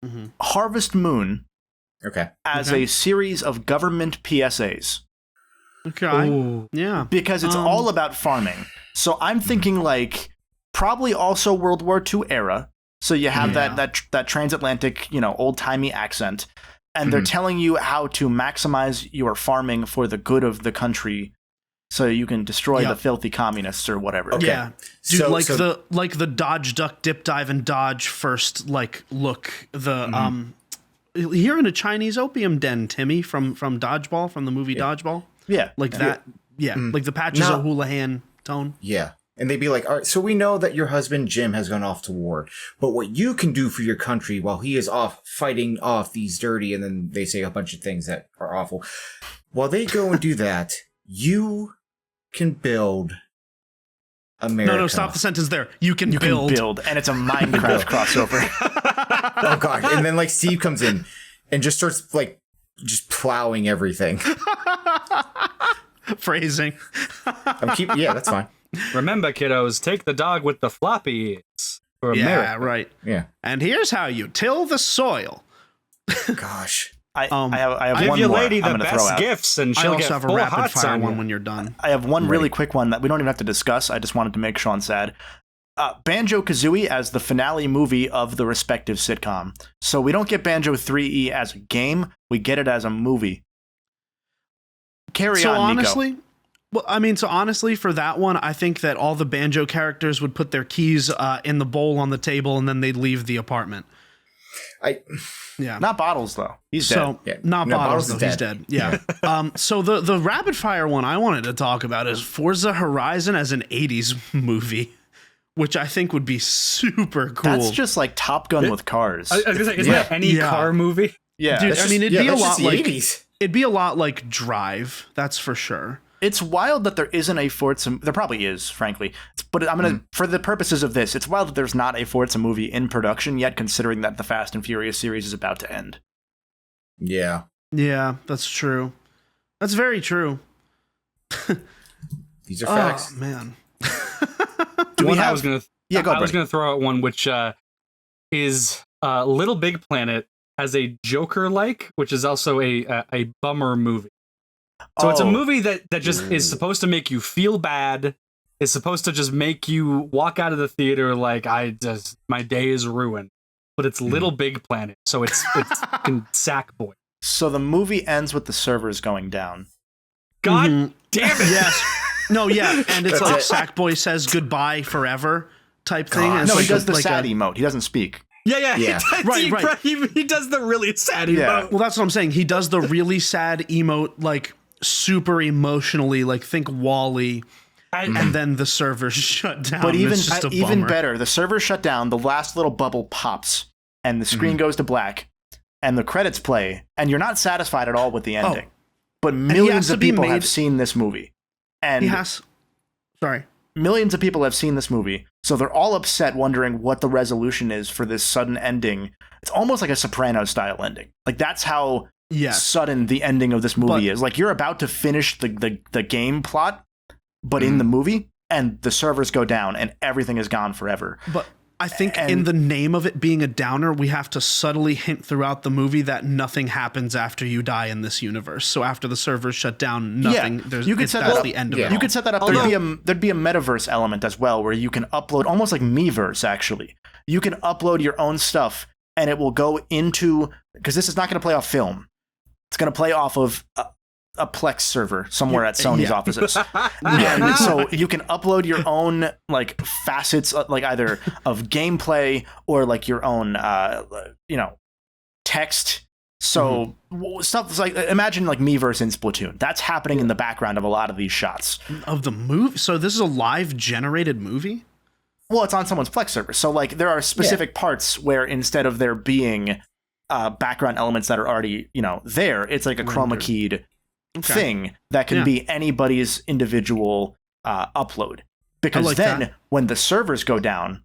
Mm-hmm. Harvest Moon. As a series of government PSAs. Okay. Ooh. Yeah. Because it's all about farming. So I'm thinking like probably also World War II era. So you have that transatlantic, old-timey accent. And they're telling you how to maximize your farming for the good of the country so you can destroy the filthy communists or whatever. Okay. Yeah. Dude, the dodge, duck, dip, dive, and dodge first look. You're in a Chinese opium den, Timmy, from Dodgeball, from the movie Dodgeball. Yeah. That. Yeah. Like the Patches O'Houlihan tone. Yeah. And they'd be like, all right, so we know that your husband, Jim, has gone off to war. But what you can do for your country while he is off fighting off these dirty, and then they say a bunch of things that are awful. While they go and do that, you can build America. No, stop the sentence there. You can build. And it's a Minecraft crossover. Oh, God. And then, Steve comes in and just starts, just plowing everything. Phrasing. Yeah, that's fine. Remember, kiddos, take the dog with the floppy ears for America. Yeah, right. Yeah. And here's how you till the soil. Gosh. I have give one your more lady I'm the best gifts, and she'll get have a full rapid hearts fire on one you. when you're done. I have one really quick one that we don't even have to discuss. I just wanted to make Sean sad. Banjo-Kazooie as the finale movie of the respective sitcom. So we don't get Banjo 3E as a game. We get it as a movie. Carry on, Nico. Honestly, for that one, I think that all the Banjo characters would put their keys in the bowl on the table, and then they'd leave the apartment. Not Bottles though. He's dead. Not Bottles though. He's dead. Yeah. So the rapid fire one I wanted to talk about is Forza Horizon as an 80s movie, which I think would be super cool. That's just like Top Gun with cars. I was gonna say, isn't that any car movie? Yeah. Dude, it'd be a lot like 80s. It'd be a lot like Drive. That's for sure. It's wild that there isn't a Forza. There probably is, frankly. But I'm going to, for the purposes of this, it's wild that there's not a Forza movie in production yet, considering that the Fast and Furious series is about to end. Yeah. Yeah, that's true. That's very true. These are facts. Oh, man. I was going to throw out one, which is LittleBigPlanet as a Joker-like, which is also a bummer movie. So it's a movie that just is supposed to make you feel bad. Is supposed to just make you walk out of the theater like my day is ruined. But it's LittleBigPlanet, so it's in Sackboy. So the movie ends with the servers going down. God damn it! Yes. No, yeah, and it's like Sackboy says goodbye forever type thing. No, he does the sad emote. He doesn't speak. Yeah. Right. He does the really sad emote. Well, that's what I'm saying. He does the really sad emote, like super emotionally, like think Wall-E, and then the servers shut down. But even better, the servers shut down, the last little bubble pops, and the screen goes to black, and the credits play, and you're not satisfied at all with the ending. But millions of people have seen this movie. And millions of people have seen this movie, so they're all upset wondering what the resolution is for this sudden ending. It's almost like a Sopranos-style ending. Like, that's how sudden the ending of this movie is. Like, you're about to finish the game plot, but in the movie, and the servers go down, and everything is gone forever. But I think in the name of it being a downer, we have to subtly hint throughout the movie that nothing happens after you die in this universe. So after the servers shut down, nothing. That's the end of it. You could set that up. There'd be a metaverse element as well, where you can upload, almost like Miiverse, actually. You can upload your own stuff, and it will go into, because this is not going to play off film. It's going to play off of a Plex server somewhere at Sony's offices. And so you can upload your own like facets, like either of gameplay or like your own, text. So stuff like, imagine like Miiverse in Splatoon. That's happening in the background of a lot of these shots. Of the movie? So this is a live generated movie? Well, it's on someone's Plex server. So like there are specific parts where instead of there being background elements that are already, there, it's like a chroma keyed thing that can be anybody's individual upload. Because when the servers go down,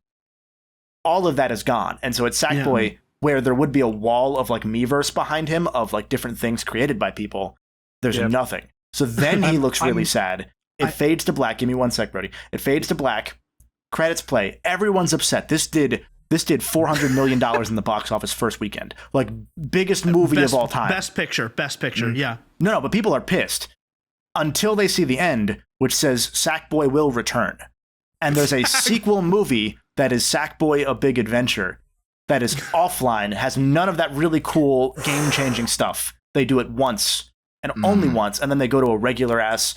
all of that is gone. And so it's Sackboy where there would be a wall of like Miiverse behind him of like different things created by people. There's nothing. So then he looks really sad. It fades to black. Give me 1 sec, Brody. It fades to black. Credits play. Everyone's upset. This did $400 million in the box office first weekend. Like, biggest movie of all time. Best picture, yeah. No, but people are pissed until they see the end, which says Sackboy will return. And there's a sequel movie that is Sackboy: A Big Adventure that is offline, has none of that really cool game-changing stuff. They do it once and only once, and then they go to a regular-ass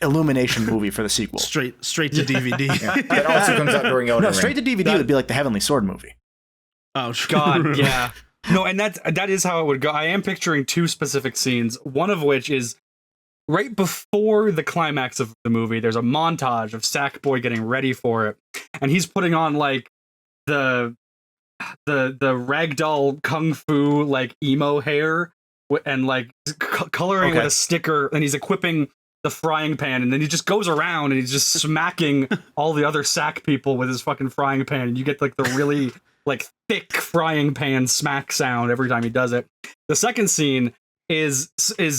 Illumination movie for the sequel. Straight to DVD. That also comes out during Elden Ring. Straight to DVD would be like the Heavenly Sword movie. Oh, God, yeah. No, and that is how it would go. I am picturing 2 specific scenes, one of which is right before the climax of the movie. There's a montage of Sackboy getting ready for it, and he's putting on like the ragdoll kung fu like emo hair and like coloring with a sticker, and he's equipping the frying pan, and then he just goes around and he's just smacking all the other sack people with his fucking frying pan, and you get like the really like thick frying pan smack sound every time he does it. The second scene is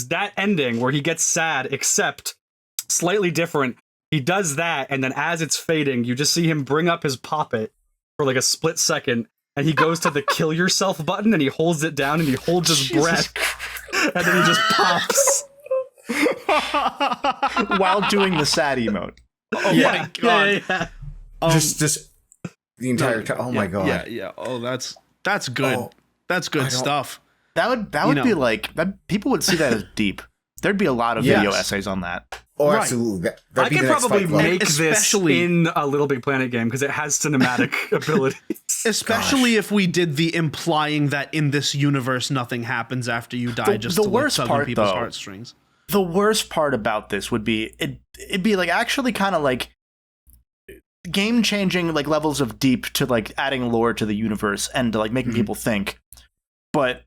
that ending where he gets sad, except slightly different. He does that, and then as it's fading, you just see him bring up his poppet for like a split second, and he goes to the kill yourself button, and he holds it down, and he holds his breath, and then he just pops. While doing the sad emote. Oh my God. Yeah. Just the entire time. Oh my God. Yeah. Oh, that's good. That's good stuff. That would be like that. People would see that as deep. There'd be a lot of video essays on that. Oh, absolutely. I could probably make this in a LittleBigPlanet game because it has cinematic abilities. Especially if we did the implying that in this universe nothing happens after you die, just the worst tug on people's heartstrings. The worst part about this would be it'd be like actually kind of like game changing, like levels of deep to like adding lore to the universe and to like making people think. But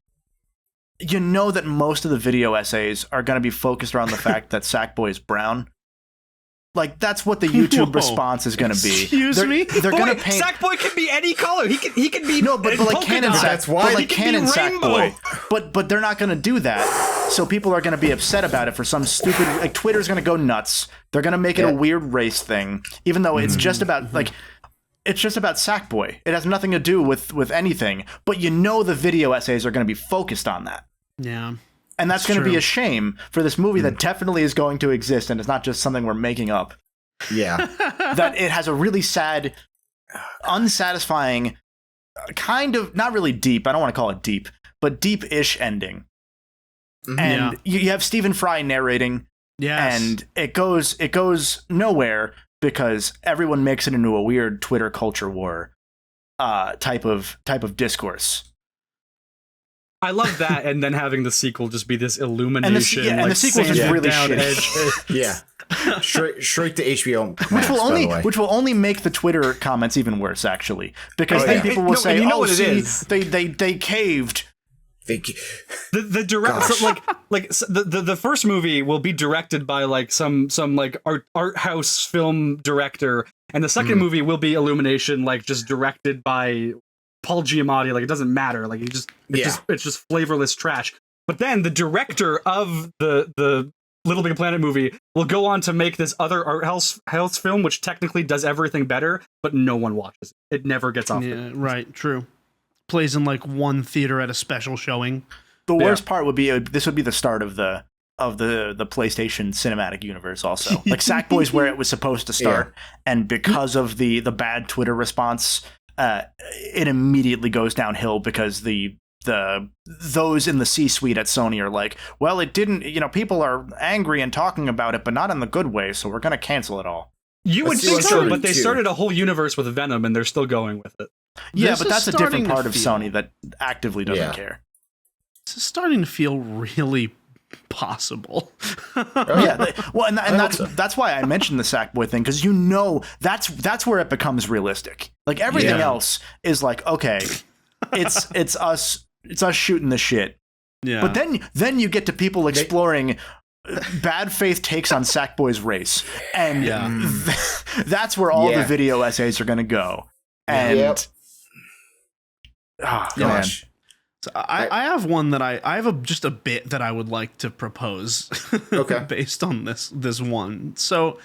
you know that most of the video essays are going to be focused around the fact that Sackboy is brown. Like, that's what the YouTube response is going to be. Excuse me? They're going to paint... Sackboy can be any color. He can be but like canon That's why like canon Sackboy. But they're not going to do that. So people are going to be upset about it for some stupid... Like, Twitter's going to go nuts. They're going to make it a weird race thing. Even though it's just about, like... It's just about Sackboy. It has nothing to do with anything. But you know the video essays are going to be focused on that. Yeah. And that's going to be a shame for this movie that definitely is going to exist, and it's not just something we're making up. Yeah. That it has a really sad, unsatisfying, kind of, not really deep, I don't want to call it deep, but deep-ish ending. And you have Stephen Fry narrating, and it goes nowhere because everyone makes it into a weird Twitter culture war type of discourse. I love that, and then having the sequel just be this Illumination, and the sequel just really shitty. Yeah, straight to HBO, which will only make the Twitter comments even worse, actually, because then people will say, you know what it is? They caved. The director, so the first movie will be directed by like some like art house film director, and the second movie will be Illumination, like just directed by Paul Giamatti. Like, it doesn't matter. Like, it's just flavorless trash. But then the director of the LittleBigPlanet movie will go on to make this other art house film, which technically does everything better, but no one watches it. It never gets off. Yeah, right. True. Plays in like one theater at a special showing. The worst part would be this would be the start of the PlayStation cinematic universe. Also, like Sackboy's where it was supposed to start, and because of the bad Twitter response, it immediately goes downhill because those in the C-suite at Sony are like, well, it didn't, people are angry and talking about it, but not in the good way, so we're going to cancel it all. You would think so, but they started a whole universe with Venom, and they're still going with it. Yeah, but that's a different part of Sony that actively doesn't care. This is starting to feel really possible. That's why I mentioned the Sackboy thing, because that's where it becomes realistic. Like, everything else is like, okay, it's us shooting the shit. Yeah. But then you get to people exploring bad faith takes on Sackboy's race, and that's where all the video essays are going to go. And Oh, gosh. So I have one that I have just a bit that I would like to propose. Okay. Based on this one. So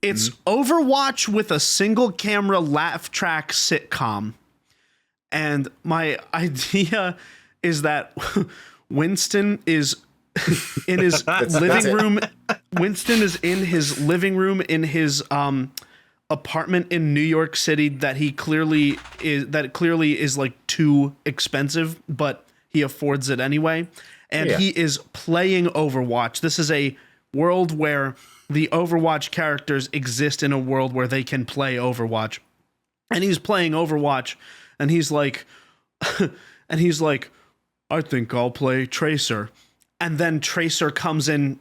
it's Overwatch with a single camera laugh track sitcom. And my idea is that Winston is in his living room. Winston is in his living room in his apartment in New York City that clearly is like too expensive, but he affords it anyway. And he is playing Overwatch. This is a world where the Overwatch characters exist in a world where they can play Overwatch. And he's playing Overwatch and he's like I think I'll play Tracer. And then Tracer comes in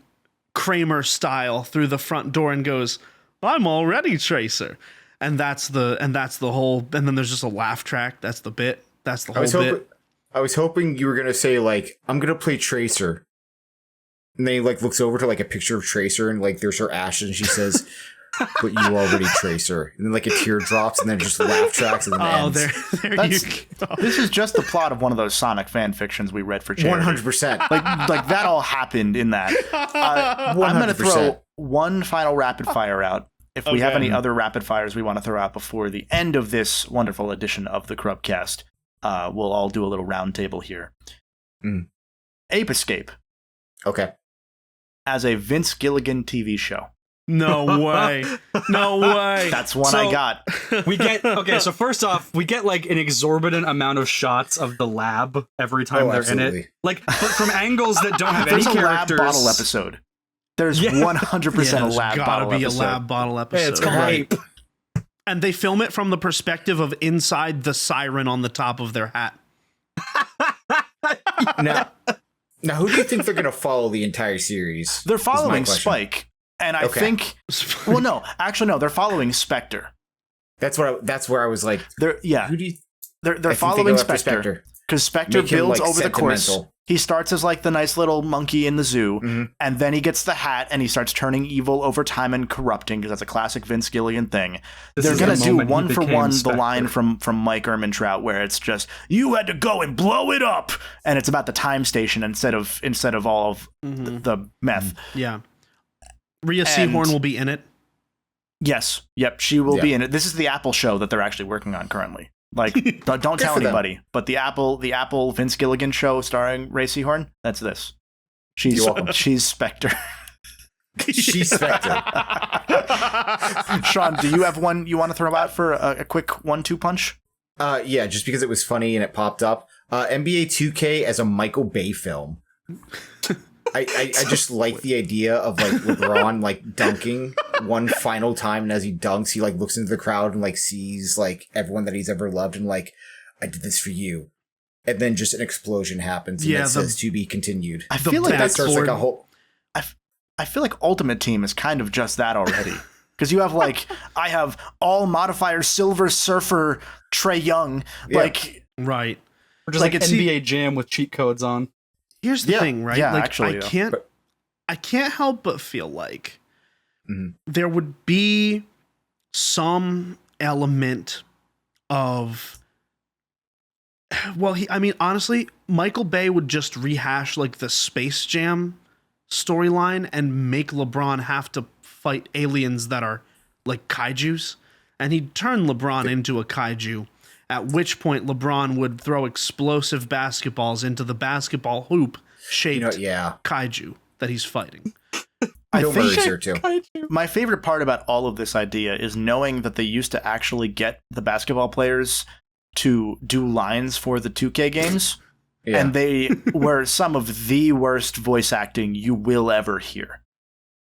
Kramer style through the front door and goes, I'm already Tracer. And that's the whole, and then there's just a laugh track. That's the bit. That's the whole bit. I was hoping you were going to say, like, I'm going to play Tracer. And then he, like, looks over to, like, a picture of Tracer and, like, there's her ashes and she says, but you already Tracer. And then, like, a tear drops and then just laugh tracks and then ends. There you go. This is just the plot of one of those Sonic fan fictions we read for charity. 100%. Like that all happened in that. I'm going to throw one final rapid fire out. If we have any other rapid fires we want to throw out before the end of this wonderful edition of the Crubcast, we'll all do a little round table here. Ape Escape. Okay. As a Vince Gilligan TV show. No way. No way. That's one I got. We get, so first off, we get like an exorbitant amount of shots of the lab every time they're in it. Like, but from angles that don't have any characters. There's a lab bottle episode. There's 100% a lab bottle episode. Gotta be a lab bottle episode. Hey, it's called Ape. And they film it from the perspective of inside the siren on the top of their hat. Now, who do you think they're going to follow the entire series? They're following Spike. And I think, well, no, actually, no, they're following Spectre. That's where I was like, they're following Spectre because Spectre builds over the course. He starts as like the nice little monkey in the zoo, and then he gets the hat and he starts turning evil over time and corrupting because that's a classic Vince Gilligan thing. They're gonna do one for one the line from Mike Ehrmantraut where it's just you had to go and blow it up, and it's about the time station instead of all of the meth. Yeah. Rhea Seehorn will be in it. Yes. Yep. She will be in it. This is the Apple show that they're actually working on currently. Like, don't tell anybody. But the Apple Vince Gilligan show starring Rhea Seehorn. That's this. She's Spectre. She's Spectre. Sean, do you have one you want to throw out for a quick 1-2 punch? Yeah, just because it was funny and it popped up. NBA 2K as a Michael Bay film. I just like the idea of like LeBron like dunking one final time, and as he dunks, he like looks into the crowd and like sees like everyone that he's ever loved, and like I did this for you, and then just an explosion happens, and it says to be continued. I feel like that starts like a whole. I feel like Ultimate Team is kind of just that already, because you have like I have all modifiers Silver Surfer Trae Young, like right, or just like it's NBA Jam with cheat codes on. Here's the thing, right? Yeah, like actually, I can't help but feel like there would be some element of honestly, Michael Bay would just rehash like the Space Jam storyline and make LeBron have to fight aliens that are like kaijus, and he'd turn LeBron into a kaiju. At which point, LeBron would throw explosive basketballs into the basketball hoop shaped kaiju that he's fighting. I think my favorite part about all of this idea is knowing that they used to actually get the basketball players to do lines for the 2K games, and they were some of the worst voice acting you will ever hear.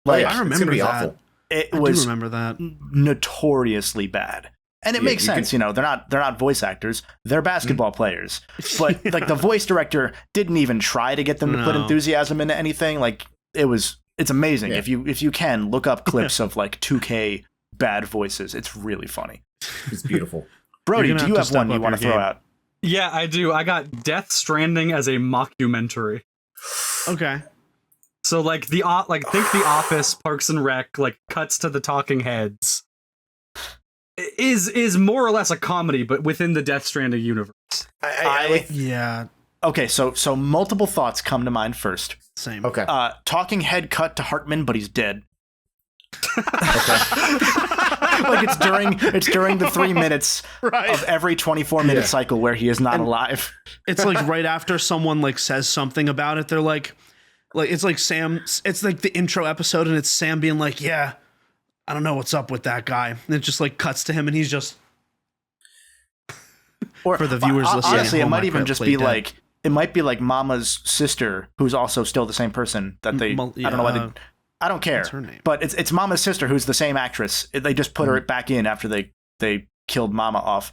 Like, I remember that. Awful. I do remember that. Notoriously bad. And it makes sense, they're not voice actors, they're basketball players. But like the voice director didn't even try to get them to put enthusiasm into anything. Like it's amazing. Yeah. If you can look up clips of like 2K bad voices, it's really funny. It's beautiful. Brody, do you have one you want to throw out? Yeah, I do. I got Death Stranding as a mockumentary. Okay. So like think The Office, Parks and Rec, like cuts to the talking heads. Is more or less a comedy, but within the Death Stranding universe. Yeah. Okay, so multiple thoughts come to mind first. Same. Okay. Talking head cut to Hartman, but he's dead. Like it's during the 3 minutes of every 24-minute cycle where he is not alive. It's like right after someone like says something about it, they're like it's like Sam. It's like the intro episode, and it's Sam being like, "Yeah, I don't know what's up with that guy," and it just like cuts to him, and he's just. Or for the viewers listening, honestly, it might even just be like it might be like Mama's sister, who's also still the same person that they. I don't know why they. I don't care. What's her name? But it's Mama's sister who's the same actress. They just put her back in after they killed Mama off.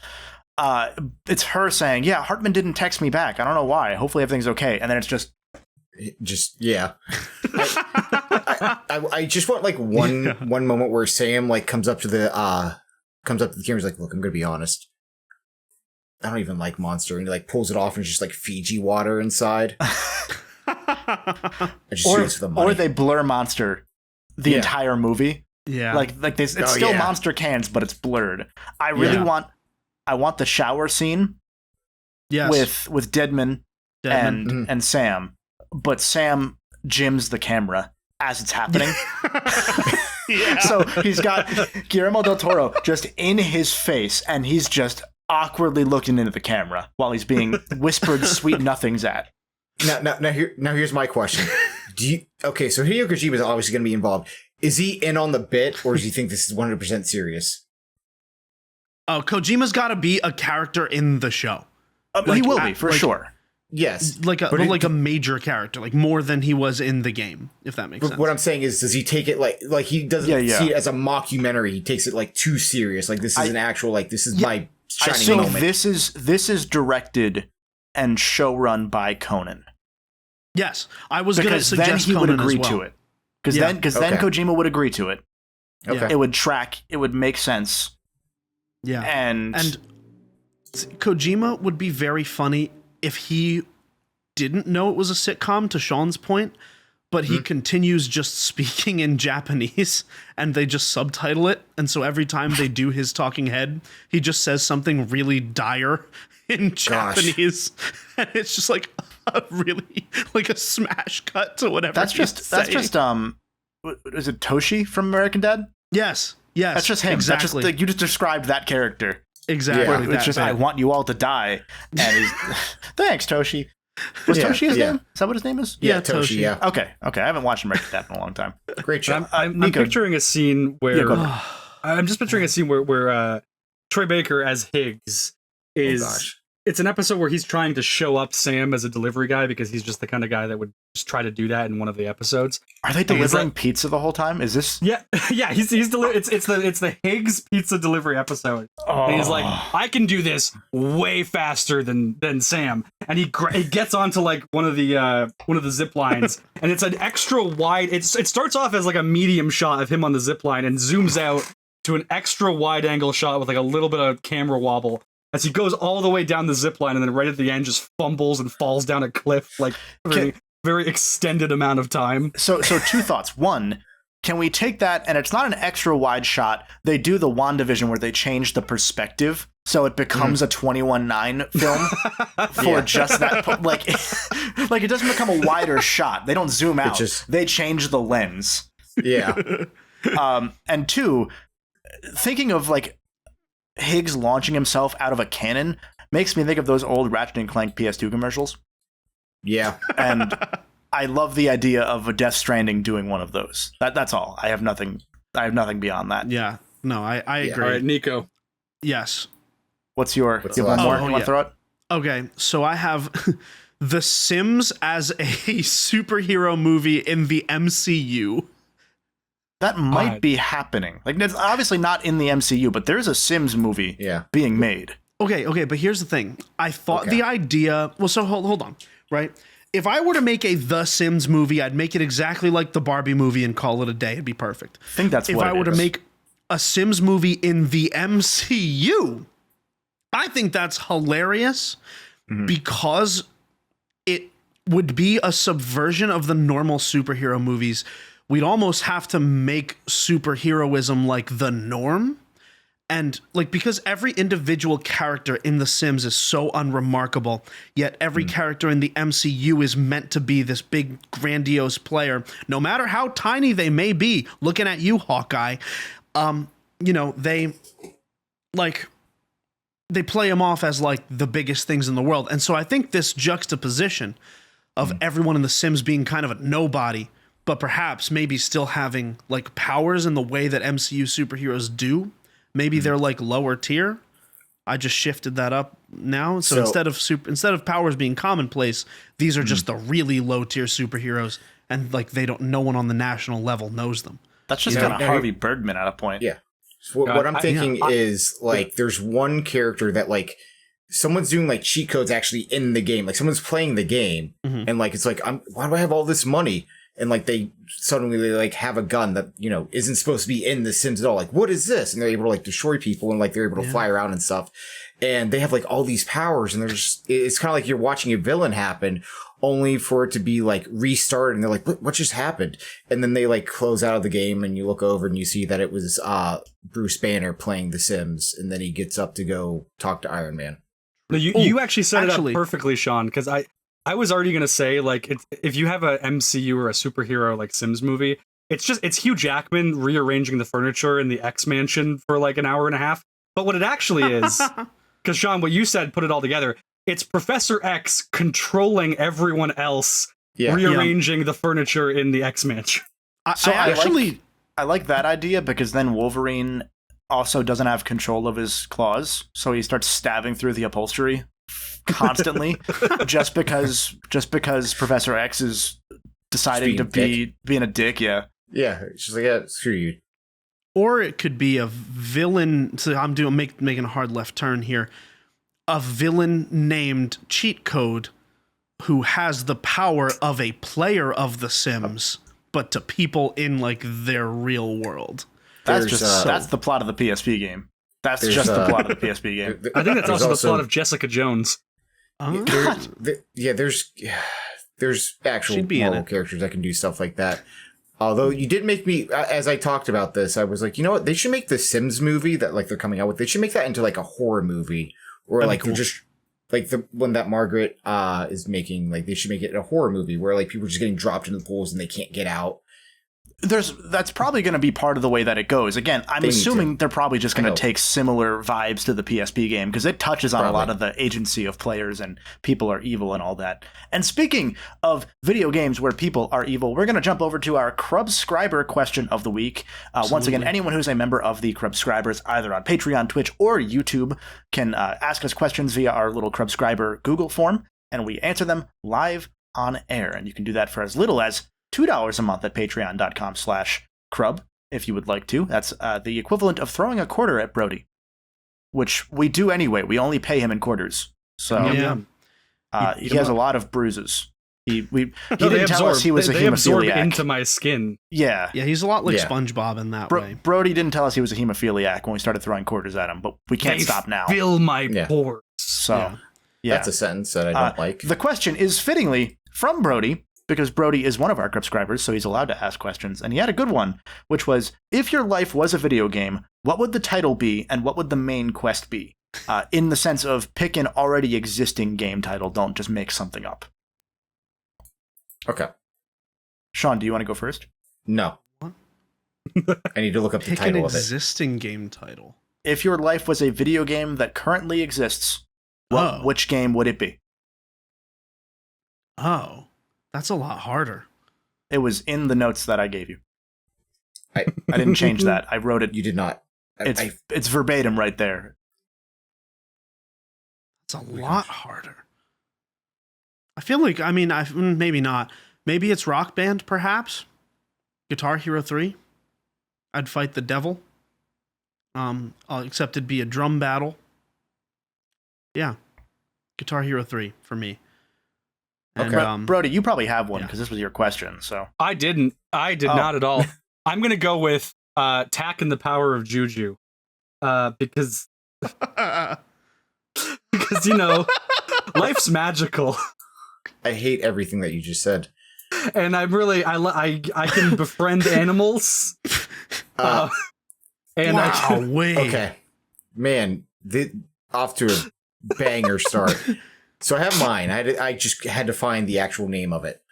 It's her saying, "Yeah, Hartman didn't text me back. I don't know why. Hopefully everything's okay." And then it's just yeah. I just want like one moment where Sam like comes up to the camera, is like, "Look, I'm gonna be honest. I don't even like Monster," and he like pulls it off and it's just like Fiji water inside. Or they blur Monster the entire movie. Yeah, like it's still Monster cans, but it's blurred. I really want the shower scene. Yes. with Deadman. And Sam, but Sam jims the camera as it's happening. So he's got Guillermo del Toro just in his face, and he's just awkwardly looking into the camera while he's being whispered sweet nothings at. Now here's my question. So Hideo Kojima is obviously going to be involved. Is he in on the bit, or does he think this is 100% serious? Oh, Kojima's got to be a character in the show. He will be for sure. Yes, like a major character, like more than he was in the game. If that makes sense. What I'm saying is, does he take it like he doesn't see it as a mockumentary? He takes it like too serious. Like this is an actual this is my shining moment. This is directed and showrun by Conan. Yes, I was going to suggest then he Conan would agree as well. to it. Then Kojima would agree to it. Okay, it would track. It would make sense. Yeah, and Kojima would be very funny if he didn't know it was a sitcom, to Sean's point, but he continues just speaking in Japanese and they just subtitle it. And so every time they do his talking head, he just says something really dire in Japanese. And it's just like a really like a smash cut to whatever. That's just is it Toshi from American Dad? Yes. That's just him. Exactly. That's just, you just described that character. Exactly. It's just, I want you all to die. And he's, thanks, Toshi. Was Toshi his name? Is that what his name is? Yeah, Toshi, yeah. Okay. I haven't watched American Dad in a long time. Great show. I'm picturing a scene where... I'm just picturing a scene where Troy Baker as Higgs is... It's an episode where he's trying to show up Sam as a delivery guy because he's just the kind of guy that would just try to do that in one of the episodes. Are they delivering pizza the whole time? Is this? Yeah. He's it's the Higgs pizza delivery episode. Oh. And he's like, I can do this way faster than Sam. And he gets onto like one of the zip lines, and it's an extra wide. It starts off as like a medium shot of him on the zip line and zooms out to an extra wide angle shot with like a little bit of camera wobble as he goes all the way down the zip line, and then right at the end just fumbles and falls down a cliff like very extended amount of time. So two thoughts. One, can we take that, and it's not an extra wide shot. They do the WandaVision where they change the perspective so it becomes a 21:9 film for just that. Like it doesn't become a wider shot. They don't zoom out. They change the lens. Yeah. And two, thinking of like Higgs launching himself out of a cannon makes me think of those old Ratchet and Clank PS2 commercials. Yeah. And I love the idea of a Death Stranding doing one of those. That's all. I have nothing beyond that. Yeah. No, I agree. All right, Nico. Yes. What's one more? You want to throw it? Okay, so I have The Sims as a superhero movie in the MCU. That might be happening. Like, it's obviously not in the MCU, but there's a Sims movie being made. Okay, but here's the thing. I thought the idea... Well, so hold on, right? If I were to make a The Sims movie, I'd make it exactly like the Barbie movie and call it a day. It'd be perfect. I think that's if what I were to make a Sims movie in the MCU, I think that's hilarious because it would be a subversion of the normal superhero movies. We'd almost have to make superheroism like the norm. And like, because every individual character in The Sims is so unremarkable, yet every character in the MCU is meant to be this big, grandiose player, no matter how tiny they may be. Looking at you, Hawkeye, you know, they play them off as like the biggest things in the world. And so I think this juxtaposition of everyone in The Sims being kind of a nobody, but perhaps maybe still having like powers in the way that MCU superheroes do. Maybe they're like lower tier. I just shifted that up now. So instead of powers being commonplace, these are just the really low tier superheroes, and like no one on the national level knows them. That's just kind of Harvey Birdman at a point. Yeah. So what I'm thinking is like there's one character that like someone's doing like cheat codes actually in the game. Like someone's playing the game and like it's like why do I have all this money? And like they like have a gun that, you know, isn't supposed to be in The Sims at all. Like, what is this? And they're able to like destroy people and like they're able to fly around and stuff. And they have like all these powers, and it's kind of like you're watching a villain happen only for it to be like restarted. And they're like, what just happened? And then they like close out of the game and you look over and you see that it was Bruce Banner playing The Sims. And then he gets up to go talk to Iron Man. No, you actually set it up perfectly, Sean, because I was already going to say, like, if you have a MCU or a superhero, like, Sims movie, it's Hugh Jackman rearranging the furniture in the X Mansion for, like, an hour and a half. But what it actually is, because, Sean, what you said, put it all together, it's Professor X controlling everyone else, rearranging the furniture in the X Mansion. I like that idea, because then Wolverine also doesn't have control of his claws, so he starts stabbing through the upholstery constantly just because Professor X is deciding to be being a dick. Yeah, she's like, yeah, screw you. Or it could be a villain. So I'm making a hard left turn here. A villain named Cheat Code who has the power of a player of The Sims, but to people in like their real world. That's the plot of the PSP game. That's just the plot of the PSP game. I think that's also the plot of Jessica Jones. There's actual moral characters that can do stuff like that. Although you did make me, as I talked about this, I was like, you know what? They should make the Sims movie that like they're coming out with. They should make that into like a horror movie, or like just like the one that Margaret is making. Like they should make it a horror movie where like people are just getting dropped into the pools and they can't get out. That's probably going to be part of the way that it goes. Again, I'm assuming they're probably just going to take similar vibes to the PSP game, because it touches on a lot of the agency of players and people are evil and all that. And speaking of video games where people are evil, we're going to jump over to our Crubscriber question of the week. Once again, anyone who's a member of the Crubscribers, either on Patreon, Twitch, or YouTube, can ask us questions via our little Crubscriber Google form, and we answer them live on air. And you can do that for as little as $2 a month at patreon.com/Crub, if you would like to. That's the equivalent of throwing a quarter at Brody, which we do anyway. We only pay him in quarters. So he has a lot of bruises. He didn't tell us he was a hemophiliac. They absorb into my skin. Yeah, he's a lot like SpongeBob in that way. Brody didn't tell us he was a hemophiliac when we started throwing quarters at him, but we can't stop now. Fill my pores. So, that's a sentence that I don't like. The question is fittingly from Brody, because Brody is one of our Crubscribers, so he's allowed to ask questions. And he had a good one, which was, if your life was a video game, what would the title be and what would the main quest be? In the sense of pick an already existing game title. Don't just make something up. Okay. Sean, do you want to go first? No. What? I need to look up the title of it. Pick an existing game title. If your life was a video game that currently exists, which game would it be? Oh. That's a lot harder. It was in the notes that I gave you. I didn't change that. I wrote it. You did not. It's verbatim right there. It's a lot harder. I feel like, maybe not. Maybe it's Rock Band, perhaps? Guitar Hero 3? I'd fight the devil. Except it'd be a drum battle. Yeah. Guitar Hero 3 for me. Okay. And, Brody, you probably have one because this was your question. So I did not at all. I'm gonna go with Tack and the Power of Juju, because life's magical. I hate everything that you just said, and I'm really I can befriend animals. Okay. Man, off to a banger start. So I have mine. I just had to find the actual name of it.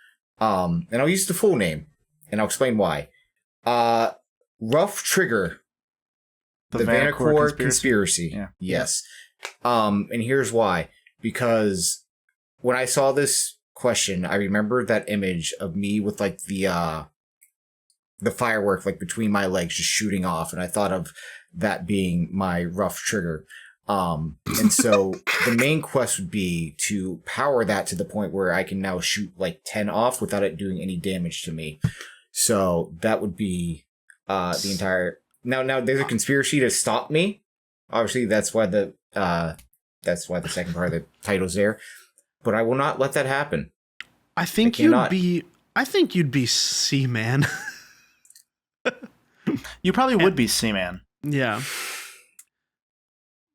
And I'll use the full name, and I'll explain why. Rough Trigger. The Vanacore Conspiracy. Yeah. Yes. And here's why. Because when I saw this question, I remember that image of me with like the firework like between my legs just shooting off, and I thought of that being my rough trigger. And so the main quest would be to power that to the point where I can now shoot like 10 off without it doing any damage to me. So that would be the entire. Now there's a conspiracy to stop me. Obviously, that's why the second part of the title's there. But I will not let that happen. I think you'd be C-Man. You probably would be C-Man. Yeah.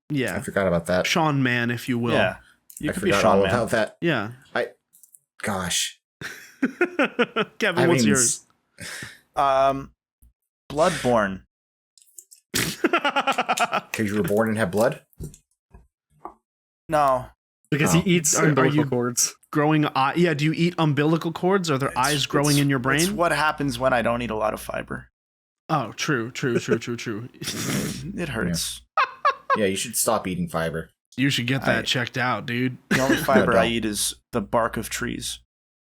Yeah. I forgot about that. Sean Man, if you will. Yeah. You I forgot all about that. Yeah. Gosh. Kevin, what's yours? Bloodborne. Because you were born and have blood? No. Because he eats umbilical cords. Growing eye? Yeah, do you eat umbilical cords? Are there eyes growing in your brain? It's what happens when I don't eat a lot of fiber. Oh, true. It hurts. Yeah, you should stop eating fiber. You should get that checked out, dude. The only fiber I eat is the bark of trees.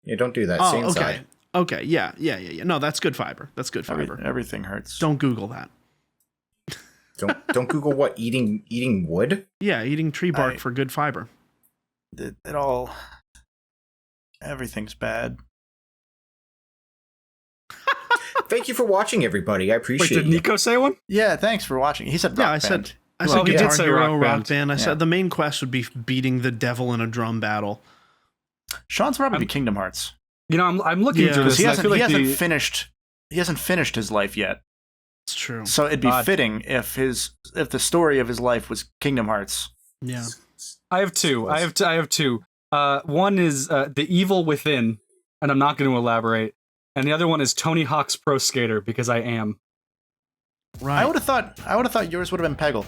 Yeah, don't do that. Oh, Stay okay. inside. Okay, yeah. No, that's good fiber. Everything hurts. Don't Google that. Don't Google what eating wood. Yeah, eating tree bark for good fiber. Everything's bad. Thank you for watching, everybody. I appreciate it. Wait, did Nico say one? Yeah, thanks for watching. He said rock band. I said Guitar say Hero, rock band. I said the main quest would be beating the devil in a drum battle. Sean's probably Kingdom Hearts. You know, I'm looking through this. He hasn't finished his life yet. It's true. So it'd be fitting if the story of his life was Kingdom Hearts. Yeah. I have two. One is The Evil Within, and I'm not going to elaborate. And the other one is Tony Hawk's Pro Skater, because I am. Right. I would have thought yours would have been Peggle.